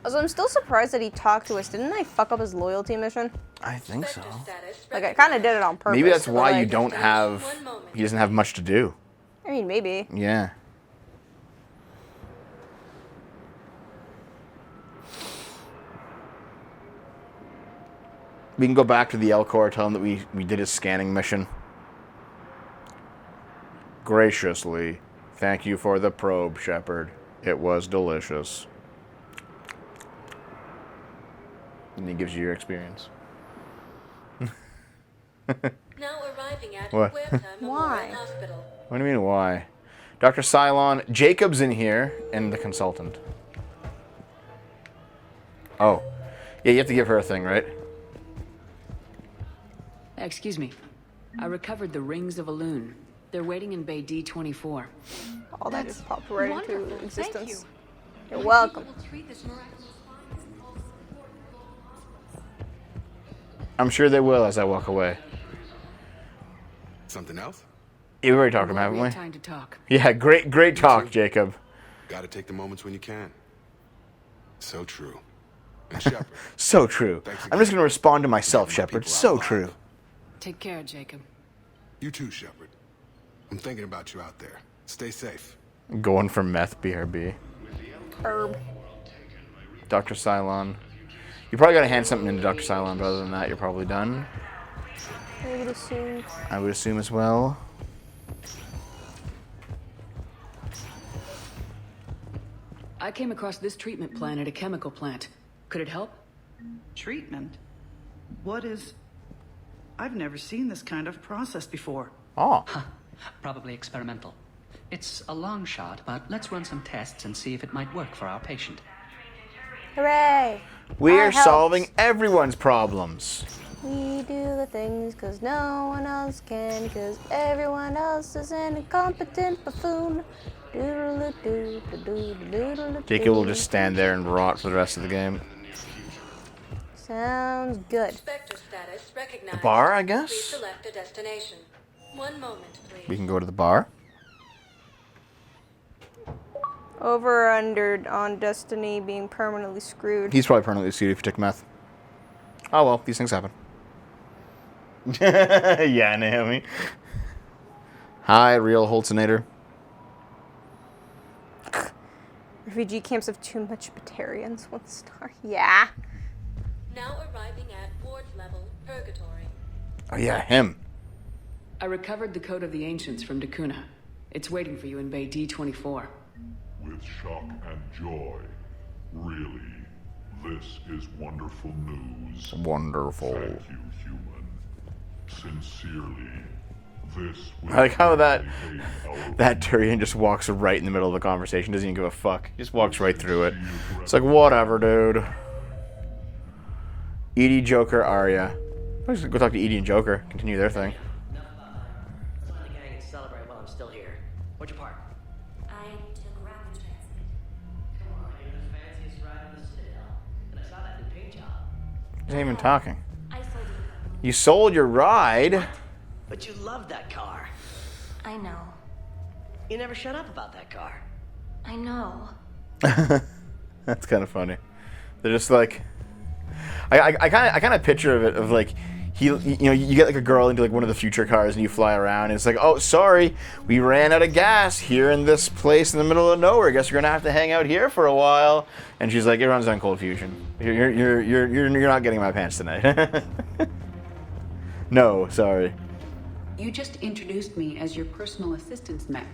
Also, I'm still surprised that he talked to us. Didn't I fuck up his loyalty mission? I think so. Like, I kind of did it on purpose. Maybe that's why like, you don't have... He doesn't have much to do. I mean, maybe. Yeah. We can go back to the Elcor, tell him that we did his scanning mission. Graciously, thank you for the probe, Shepard. It was delicious. And he gives you your experience. Now arriving at What? Why? Hospital. What do you mean, why? Dr. Cylon, Jacob's in here, and the consultant. Oh. Yeah, you have to give her a thing, right? Excuse me. I recovered the rings of Elune. They're waiting in Bay D24. All that just popped right into existence. Thank you. You're welcome. I'm sure they will as I walk away. Something else? Yeah, we already talked about, haven't we? Time to talk. Yeah, great talk, Jacob. Gotta take the moments when you can. So true. And Shepard. So true. I'm just going to respond to myself, Shepard. So true. Take care, Jacob. You too, Shepard. I'm thinking about you out there. Stay safe. Going for meth, BRB. Herb. Dr. Cylon. You probably got to hand something into Dr. Cylon, but other than that, you're probably done. I would assume. I would assume as well. I came across this treatment plan at a chemical plant. Could it help? Treatment? What is... I've never seen this kind of process before. Oh. Probably experimental. It's a long shot, but let's run some tests and see if it might work for our patient. Hooray! We're Our helps. solving everyone's problems. We do the things because no one else can, because everyone else is an incompetent buffoon. Jacob will just stand there and rot for the rest of the game. Sounds good. The bar, I guess? Select a destination. 1 moment, please. We can go to the bar. Over or under on Destiny being permanently screwed. He's probably permanently screwed if you took meth. Oh well, these things happen. Yeah, Naomi. Hi, real Holtzinator. Refugee camps have too much Batarians. 1 star. Yeah. Now arriving at ward level purgatory. Oh yeah, him. I recovered the Code of the Ancients from Dakuna. It's waiting for you in Bay D24. With shock and joy. Really, this is wonderful news. Wonderful. Thank you, human. Sincerely, I like how that Tyrion just walks right in the middle of the conversation. Doesn't even give a fuck. He just walks right through it. It's like, whatever, dude. Edie, Joker, Arya. Let's go talk to Edie and Joker. Continue their thing. Let's find the gang and celebrate while I'm still here. What's your part? I took rapid transit. Come on, you're the fanciest ride on the Citadel. And I saw that new paint job. He's not even talking. I sold it. You sold your ride? But you loved that car. I know. You never shut up about that car. I know. That's kind of funny. They're just like, I kind of picture of it of like, you get like a girl into like one of the future cars and you fly around and it's like, oh, sorry, we ran out of gas here in this place in the middle of nowhere. Guess you're gonna have to hang out here for a while. And she's like, it runs on cold fusion. You're not getting my pants tonight. No, sorry. You just introduced me as your personal assistance mech.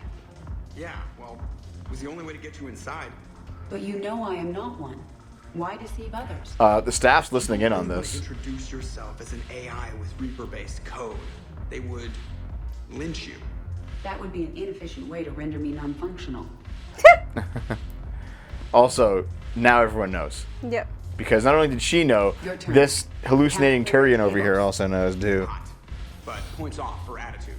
Yeah, well, it was the only way to get you inside. But you know I am not one. Why deceive others? The staff's listening in on this. Introduce yourself as an AI with Reaper-based code. They would lynch you. That would be an inefficient way to render me non-functional. Also, now everyone knows. Yep. Because not only did she know, this hallucinating Tyrion over here also knows too. But points off for attitude.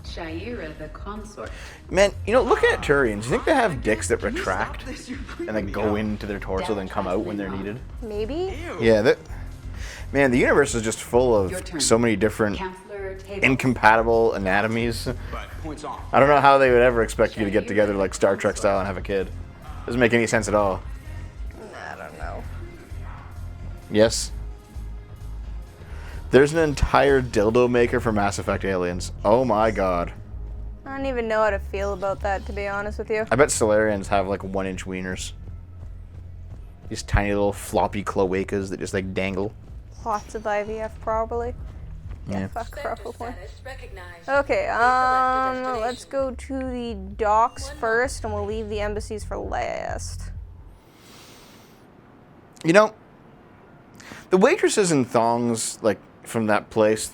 Shaira, the consort. Man, looking at Tyrians, do you think they have dicks that retract and then go into their torso, then come out when they're needed? Maybe. Yeah, man, the universe is just full of so many different incompatible anatomies. I don't know how they would ever expect you to get together like Star Trek style and have a kid. Doesn't make any sense at all. I don't know. Yes. There's an entire dildo maker for Mass Effect Aliens. Oh my god. I don't even know how to feel about that, to be honest with you. I bet Solarians have like 1-inch wieners. These tiny little floppy cloacas that just like dangle. Lots of IVF, probably. Yeah. Fuck, probably. Okay, let's go to the docks first, and we'll leave the embassies for last. The waitresses in thongs, like, from that place,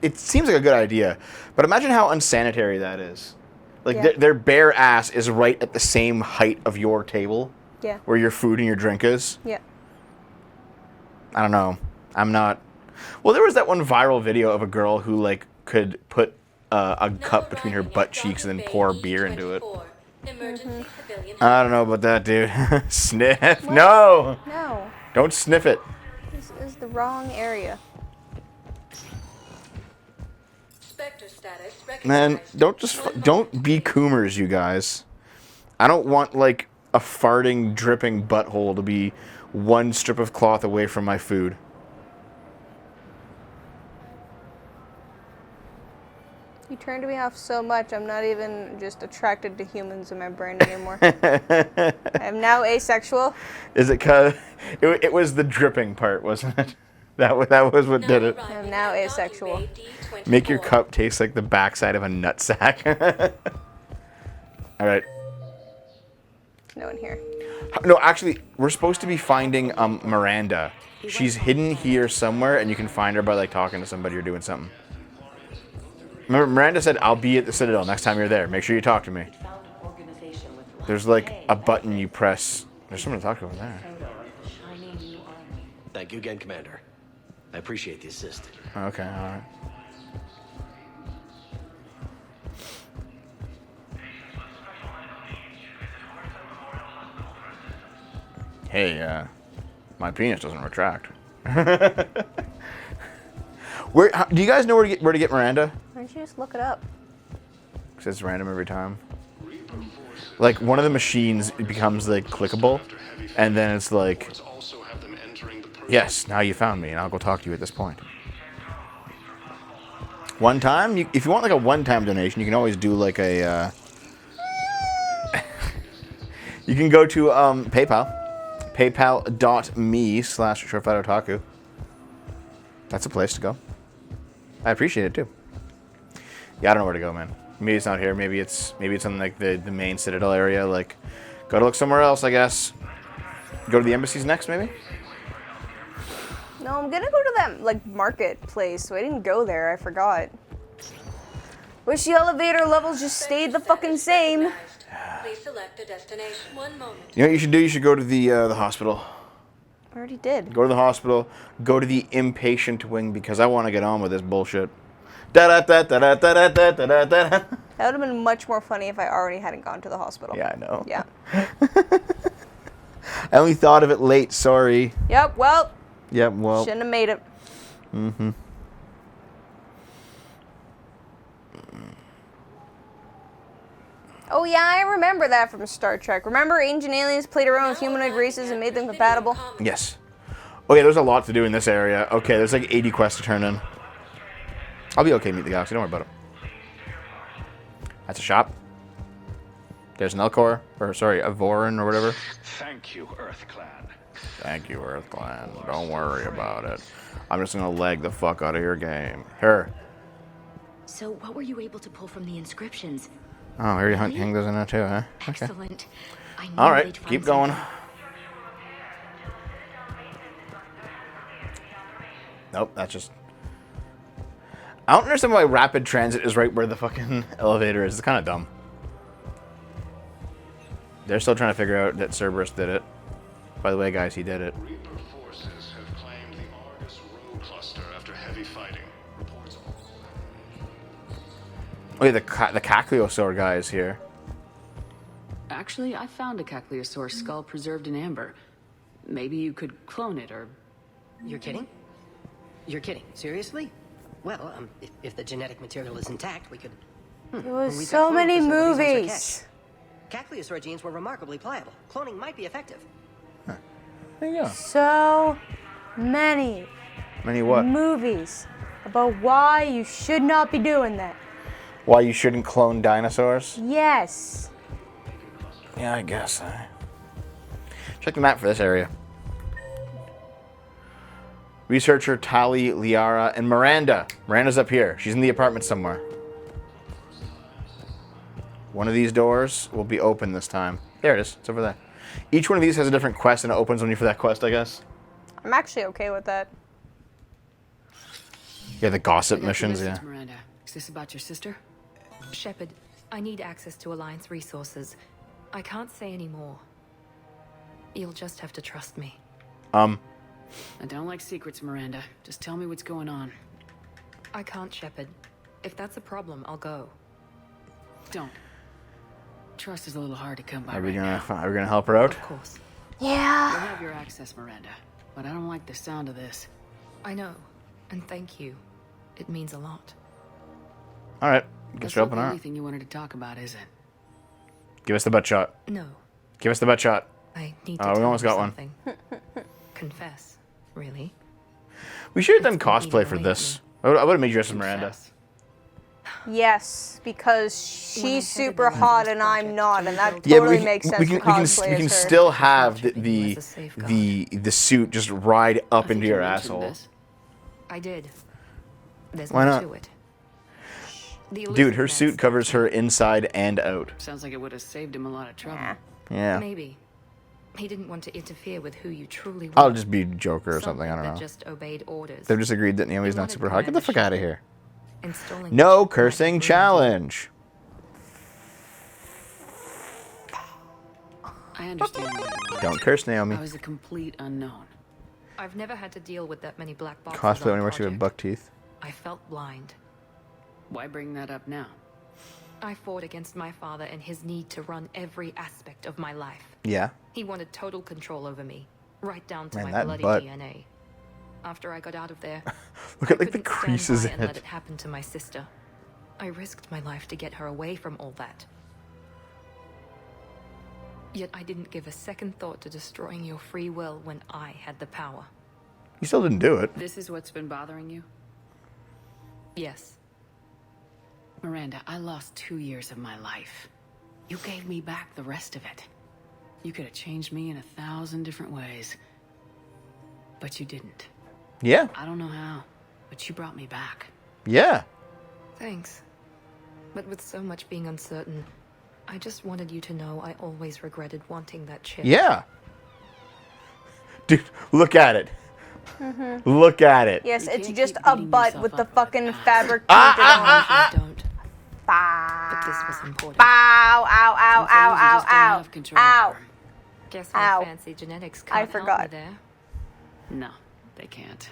it seems like a good idea, but imagine how unsanitary that is. Like, Yeah. their bare ass is right at the same height of your table. Yeah. Where your food and your drink is. Yeah. I don't know. I'm not... Well, there was that one viral video of a girl who, like, could put a cup between her butt cheeks and then pour beer into it. I don't know about that, dude. Sniff. What? No! No. Don't sniff it. This is the wrong area. Man, don't be coomers, you guys. I don't want, like, a farting, dripping butthole to be one strip of cloth away from my food. You turned me off so much, I'm not even just attracted to humans in my brain anymore. I'm now asexual. Is it because... It was the dripping part, wasn't it? That was what did it. I'm now asexual. Make your cup taste like the backside of a nutsack. All right. No one here. No, actually, we're supposed to be finding Miranda. She's hidden here somewhere, and you can find her by like talking to somebody or doing something. Remember, Miranda said, "I'll be at the Citadel next time you're there. Make sure you talk to me." There's like a button you press. There's someone to talk to over there. Thank you again, Commander. I appreciate the assist. Okay, all right. Hey, my penis doesn't retract. Do you guys know where to get Miranda? Why don't you just look it up? Because it's random every time. Like, one of the machines becomes, like, clickable, and then it's like, yes, now you found me, and I'll go talk to you at this point. One time? If you want, like, a one-time donation, you can always do, like, a, you can go to, PayPal. PayPal.me/SureFightOtaku. That's a place to go. I appreciate it, too. Yeah, I don't know where to go, man. Maybe it's not here. Maybe it's in like the main Citadel area. Like, gotta look somewhere else, I guess. Go to the embassies next, maybe. No, I'm gonna go to that like marketplace. So I didn't go there. I forgot. Wish the elevator levels just stayed the fucking same. Please select a destination. One moment. You know what you should do? You should go to the hospital. I already did. Go to the hospital. Go to the inpatient wing because I want to get on with this bullshit. Da-da-da-da-da-da-da-da-da-da. That would have been much more funny if I already hadn't gone to the hospital. Yeah, I know. Yeah. I only thought of it late. Sorry. Yep, well. Yep, well. Shouldn't have made it. Mm-hmm. Oh yeah, I remember that from Star Trek. Remember ancient aliens played around with humanoid races and made them compatible? Yes. Oh yeah, there's a lot to do in this area. Okay, there's like 80 quests to turn in. I'll be okay, meet the galaxy. Don't worry about it. That's a shop. There's an Elcor, or sorry, a Vorin or whatever. Thank you, Earth Clan. Thank you, Earth Clan. Don't worry about it. I'm just gonna leg the fuck out of your game. Here. So, what were you able to pull from the inscriptions? Oh, here you hang those in there too, huh? Okay. Excellent. I knew All right, they'd find keep going. something. Nope, that's just... I don't understand why rapid transit is right where the fucking elevator is. It's kind of dumb. They're still trying to figure out that Cerberus did it. By the way, guys, he did it. Reaper forces have claimed the Argus road cluster after heavy fighting. Reports Oh yeah, the Cagliosaur guy is here. Actually, I found a Cagliosaur skull preserved in amber. Maybe you could clone it, or... You're kidding? You're kidding. Seriously? Well, if the genetic material is intact, we could... There was We've so got many cloning facilities on movies. Cagliosaur genes were remarkably pliable. Cloning might be effective. There you go. So many Many what? movies about why you should not be doing that. Why you shouldn't clone dinosaurs? Yes. Yeah, I guess. Check the map for this area. Researcher Tali, Liara, and Miranda. Miranda's up here. She's in the apartment somewhere. One of these doors will be open this time. There it is. It's over there. Each one of these has a different quest, and it opens when you for that quest, I guess. I'm actually okay with that. Yeah, the gossip missions, yeah. Miranda, is this about your sister? Shepard, I need access to Alliance resources. I can't say any more. You'll just have to trust me. I don't like secrets, Miranda. Just tell me what's going on. I can't, Shepard. If that's a problem, I'll go. Don't. Trust is a little hard to come by. Are we gonna help her out? Of course. Yeah. You'll have your access, Miranda. But I don't like the sound of this. I know. And thank you. It means a lot. All right. Guess That's you're not helping the her only out. thing you wanted to talk about, is it? Give us the butt shot. No. Give us the butt shot. I need to Oh, we tell almost you got one. something. Confess. Really? We should have done cosplay for this. I would have made you dress as Miranda. Yes, because she's super hot and I'm not, and that totally makes sense. We can still have the suit just ride up into your asshole. I did. There's Why more not? to it. Dude, her suit covers her inside and out. Sounds like it would have saved him a lot of trouble. Yeah. Maybe. He didn't want to interfere with who you truly were. I'll just be Joker or something. I don't that know. just obeyed orders. They've just agreed that Naomi's not super hot. Get the fuck out of here. Installing No cursing challenge. I understand. Don't curse, Naomi. I was a complete unknown. I've never had to deal with that many black boxes. Cosplay on only a works with project. buck teeth. I felt blind. Why bring that up now? I fought against my father and his need to run every aspect of my life. Yeah. He wanted total control over me, right down to Man, my that bloody butt. DNA. After I got out of there, Look at I like the couldn't stand creases by in and let it. it happen to my sister. I risked my life to get her away from all that. Yet I didn't give a second thought to destroying your free will when I had the power. You still didn't do it. This is what's been bothering you? Yes. Miranda, I lost 2 years of my life. You gave me back the rest of it. You could have changed me in 1,000 different ways. But you didn't. Yeah. I don't know how, but you brought me back. Yeah. Thanks. But with so much being uncertain, I just wanted you to know I always regretted wanting that chip. Yeah. Dude, look at it. Look at it. Yes, it's just a butt with the fucking fabric painted on. Don't. Bow, ow, ow, ow, ow, ow, ow. Guess Ow. my fancy genetics I can't help forgot. me there. No, they can't.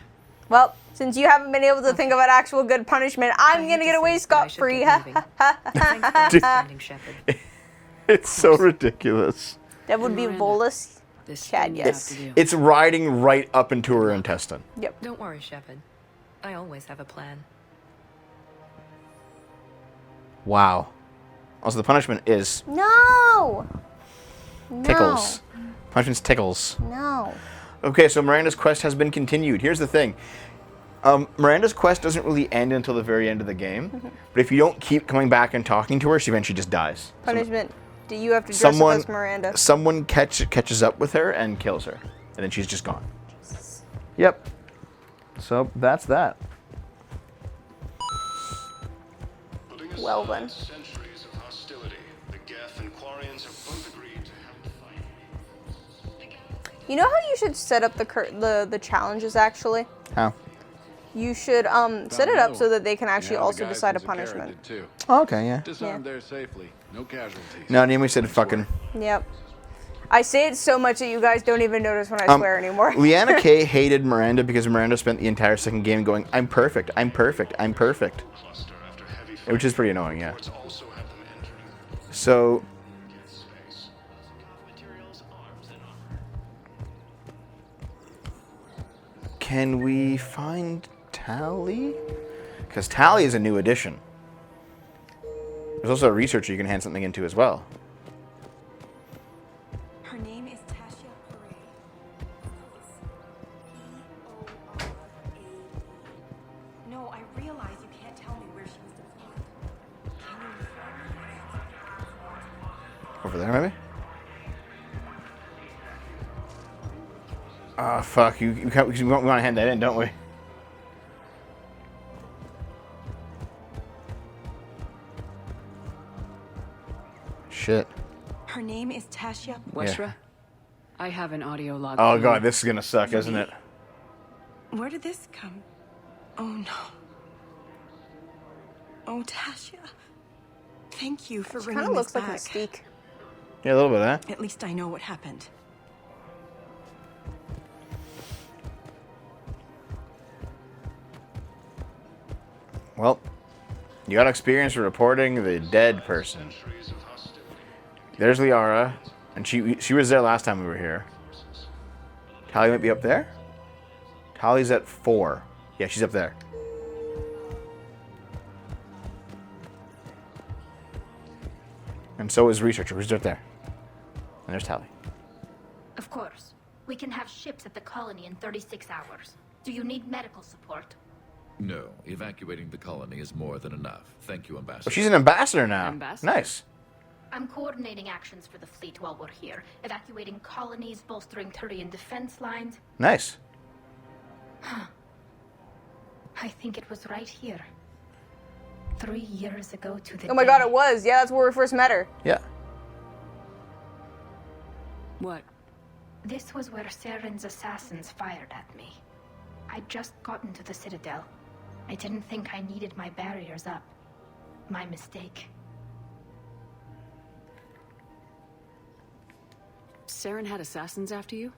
Well, since you haven't been able to think of an actual good punishment, I'm gonna get away scot-free. It's so ridiculous. That would be Volus. Chad, yes. It's riding right up into her intestine. Yep. Don't worry, Shepard. I always have a plan. Wow. Also, the punishment is No! tickles. Punishment's tickles. No. Okay, so Miranda's quest has been continued. Here's the thing. Miranda's quest doesn't really end until the very end of the game. But if you don't keep coming back and talking to her, she eventually just dies. Punishment. Do you have to dress up as Miranda? Someone catches up with her and kills her. And then she's just gone. Yep. So that's that. Well then. Centuries of hostility. The Geth and Quarians have both agreed to help fight. You know how you should set up the challenges actually? How? You should set it up so that they can actually also decide a punishment. Oh, okay, yeah. Disarmed there safely. No casualties. No, Naomi said fucking. Yep. I say it so much that you guys don't even notice when I swear anymore. Leanna K hated Miranda because Miranda spent the entire second game going, I'm perfect, I'm perfect, I'm perfect. Which is pretty annoying, yeah. So... Can we find Tally? Because Tally is a new addition. There's also a researcher you can hand something into as well. Her name is Tasha Parade. P-O-R-A-E. No, I realize you can't tell me where she was deployed. Can you Over there, maybe? Oh, fuck. We want to hand that in, don't we? Shit. Her name is Tasha. Weshra, I have an audio log. Oh, God. This is going to suck, isn't it? Where did this come? Oh no. Oh, Tasha. Thank you for bringing Kind of this looks like back. Mystique. Yeah, a little bit, huh? At least I know what happened. Well, you got experience reporting the dead person. There's Liara, and she was there last time we were here. Tally might be up there? Tally's at 4. Yeah, she's up there. And so is Researcher, who's right there. And there's Tally. Of course. We can have ships at the colony in 36 hours. Do you need medical support? No, evacuating the colony is more than enough. Thank you, Ambassador. Oh, she's an ambassador now. Ambassador? Nice. I'm coordinating actions for the fleet while we're here, evacuating colonies, bolstering Turian defense lines. Nice. I think it was right here. 3 years ago to the Oh my god, it was. Yeah, that's where we first met her. Yeah. What? This was where Saren's assassins fired at me. I'd just gotten to the Citadel. I didn't think I needed my barriers up. My mistake. Saren had assassins after you?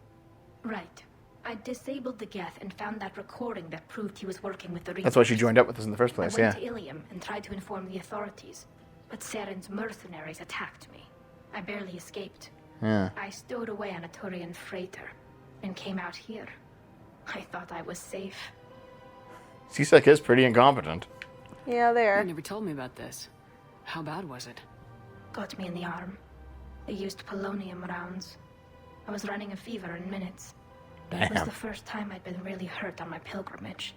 Right. I disabled the Geth and found that recording that proved he was working with the That's why she joined up with us in the first place, I yeah. went to Ilium and tried to inform the authorities, but Saren's mercenaries attacked me. I barely escaped. Yeah. I stowed away on a Turian freighter and came out here. I thought I was safe. C-Sec is pretty incompetent. Yeah, they are. You never told me about this. How bad was it? Got me in the arm. They used polonium rounds. I was running a fever in minutes. It was Damn. the first time I'd been really hurt on my pilgrimage.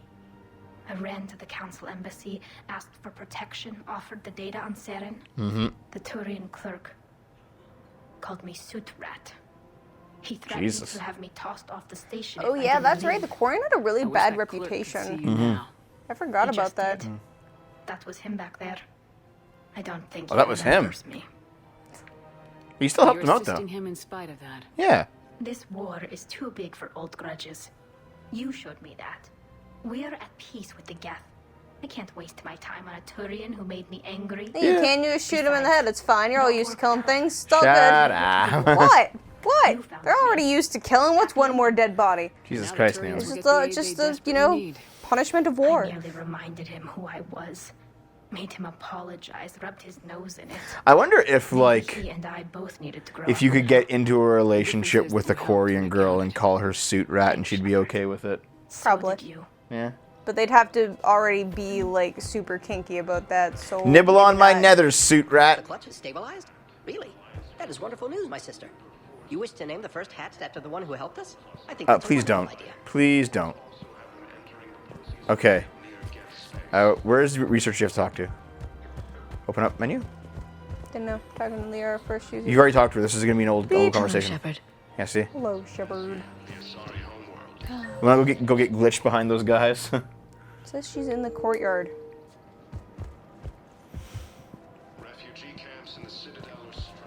I ran to the council embassy, asked for protection, offered the data on Saren. Mm-hmm. The Turian clerk called me Soot Rat. He threatened Jesus. to have me tossed off the station. Oh if I yeah, didn't that's right. leave. The Quarian had a really I wish bad that clerk could reputation. see you now. I forgot He about just that. did. That was him back there. I don't think Oh, he that was him. remembers me. You still helped You're him out, though. assisting him in spite of that. Yeah. This war is too big for old grudges. You showed me that. We're at peace with the Geth. I can't waste my time on a Turian who made me angry. Hey, you can just shoot him in the head. It's fine. You're all used to killing things. It's all Shut good. up. What? What? They're already used to killing. What's one more dead body? Jesus Christ, Neil. It's just the you know, punishment of war. I merely reminded him who I was. Made him apologize, rubbed his nose in it. I wonder if, like, He and I both needed to grow if up you a could get into a relationship with a Korean girl and call her Suit Rat and she'd be okay with it. Probably. Yeah. But they'd have to already be, like, super kinky about that, so... Nibble on my maybe nethers, Suit Rat. The clutch is stabilized? Really? That is wonderful news, my sister. You wish to name the first hatched after the one who helped us? I think that's Please a don't. wonderful idea. Please don't. Okay. Where's the research you have to talk to? Open up menu. Didn't know. Talking to Leora first. You've already talked to her. This is going to be an old conversation. Shepard. Yeah, see? Hello, Shepard. You want to go get glitched behind those guys? It says she's in the courtyard. Refugee camps in the Citadel are straining.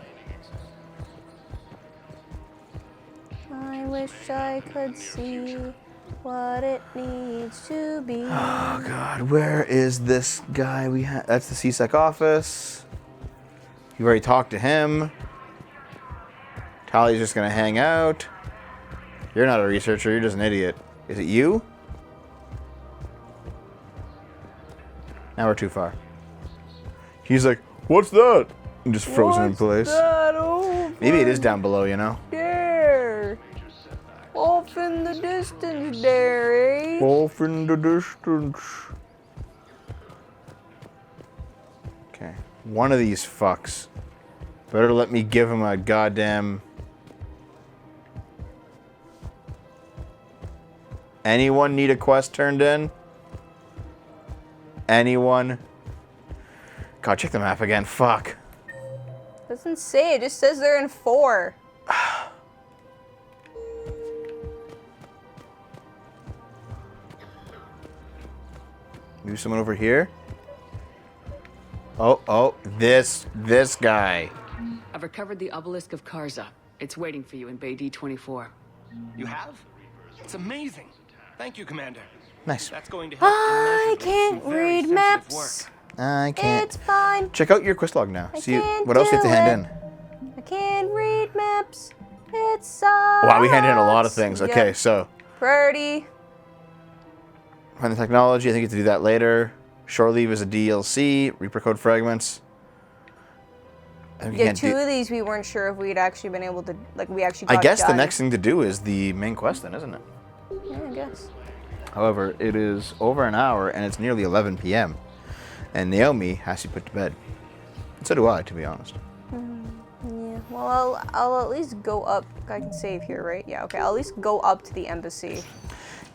I wish I could see what it needs to be. Oh God, where is this guy we have? That's the CSEC office. You've already talked to him. Tally's just gonna hang out. You're not a researcher, you're just an idiot. Is it you? Now we're too far. He's like, what's that? And just frozen in place. That over Maybe it is down below, you know? there? Off in the distance there, eh? Off in the distance. Okay. One of these fucks. Better let me give him a goddamn... Anyone need a quest turned in? Anyone? God, check the map again. Fuck. Doesn't say. It just says they're in 4. Maybe someone over here? Oh, this guy. I've recovered the obelisk of Karza. It's waiting for you in Bay D24. You have? It's amazing. Thank you, Commander. Nice. That's going to help I immeasurably can't some very read sensitive maps. work. I can't. It's fine. Check out your quest log now. I See can't what else you have to do hand it. in. I can't read maps. It sucks. Wow, we handed in a lot of things. Okay, Yep. so Priority. find the technology. I think you have to do that later. Shore Leave is a DLC. Reaper code fragments. I think you Yeah, can't 2 do- of these we weren't sure if we'd actually been able to, like, we actually got I guess the done. next thing to do is the main quest then, isn't it? Yeah, I guess. However, it is over an hour and it's nearly 11 p.m. And Naomi has to be put to bed. And so do I, to be honest. Yeah, well, I'll at least go up. I can save here, right? Yeah, okay. I'll at least go up to the embassy.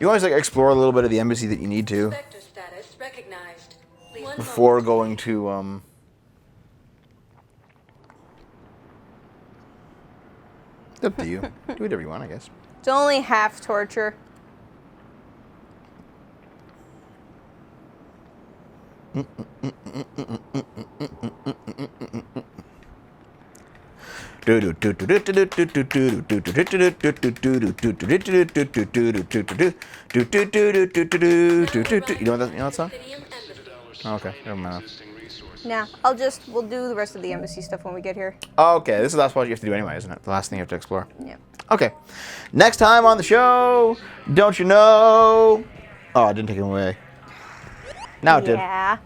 You always like explore a little bit of the embassy that you need to Sector status recognized. Please before going to It's up to you. Do whatever you want, I guess. It's only half torture. You know what that song? Oh, okay, never mind. Nah, we'll do the rest of the embassy stuff when we get here. Okay, this is the last part you have to do anyway, isn't it? The last thing you have to explore. Yeah. Okay. Next time on the show, don't you know? Oh, I didn't take him away. Now it did. Yeah.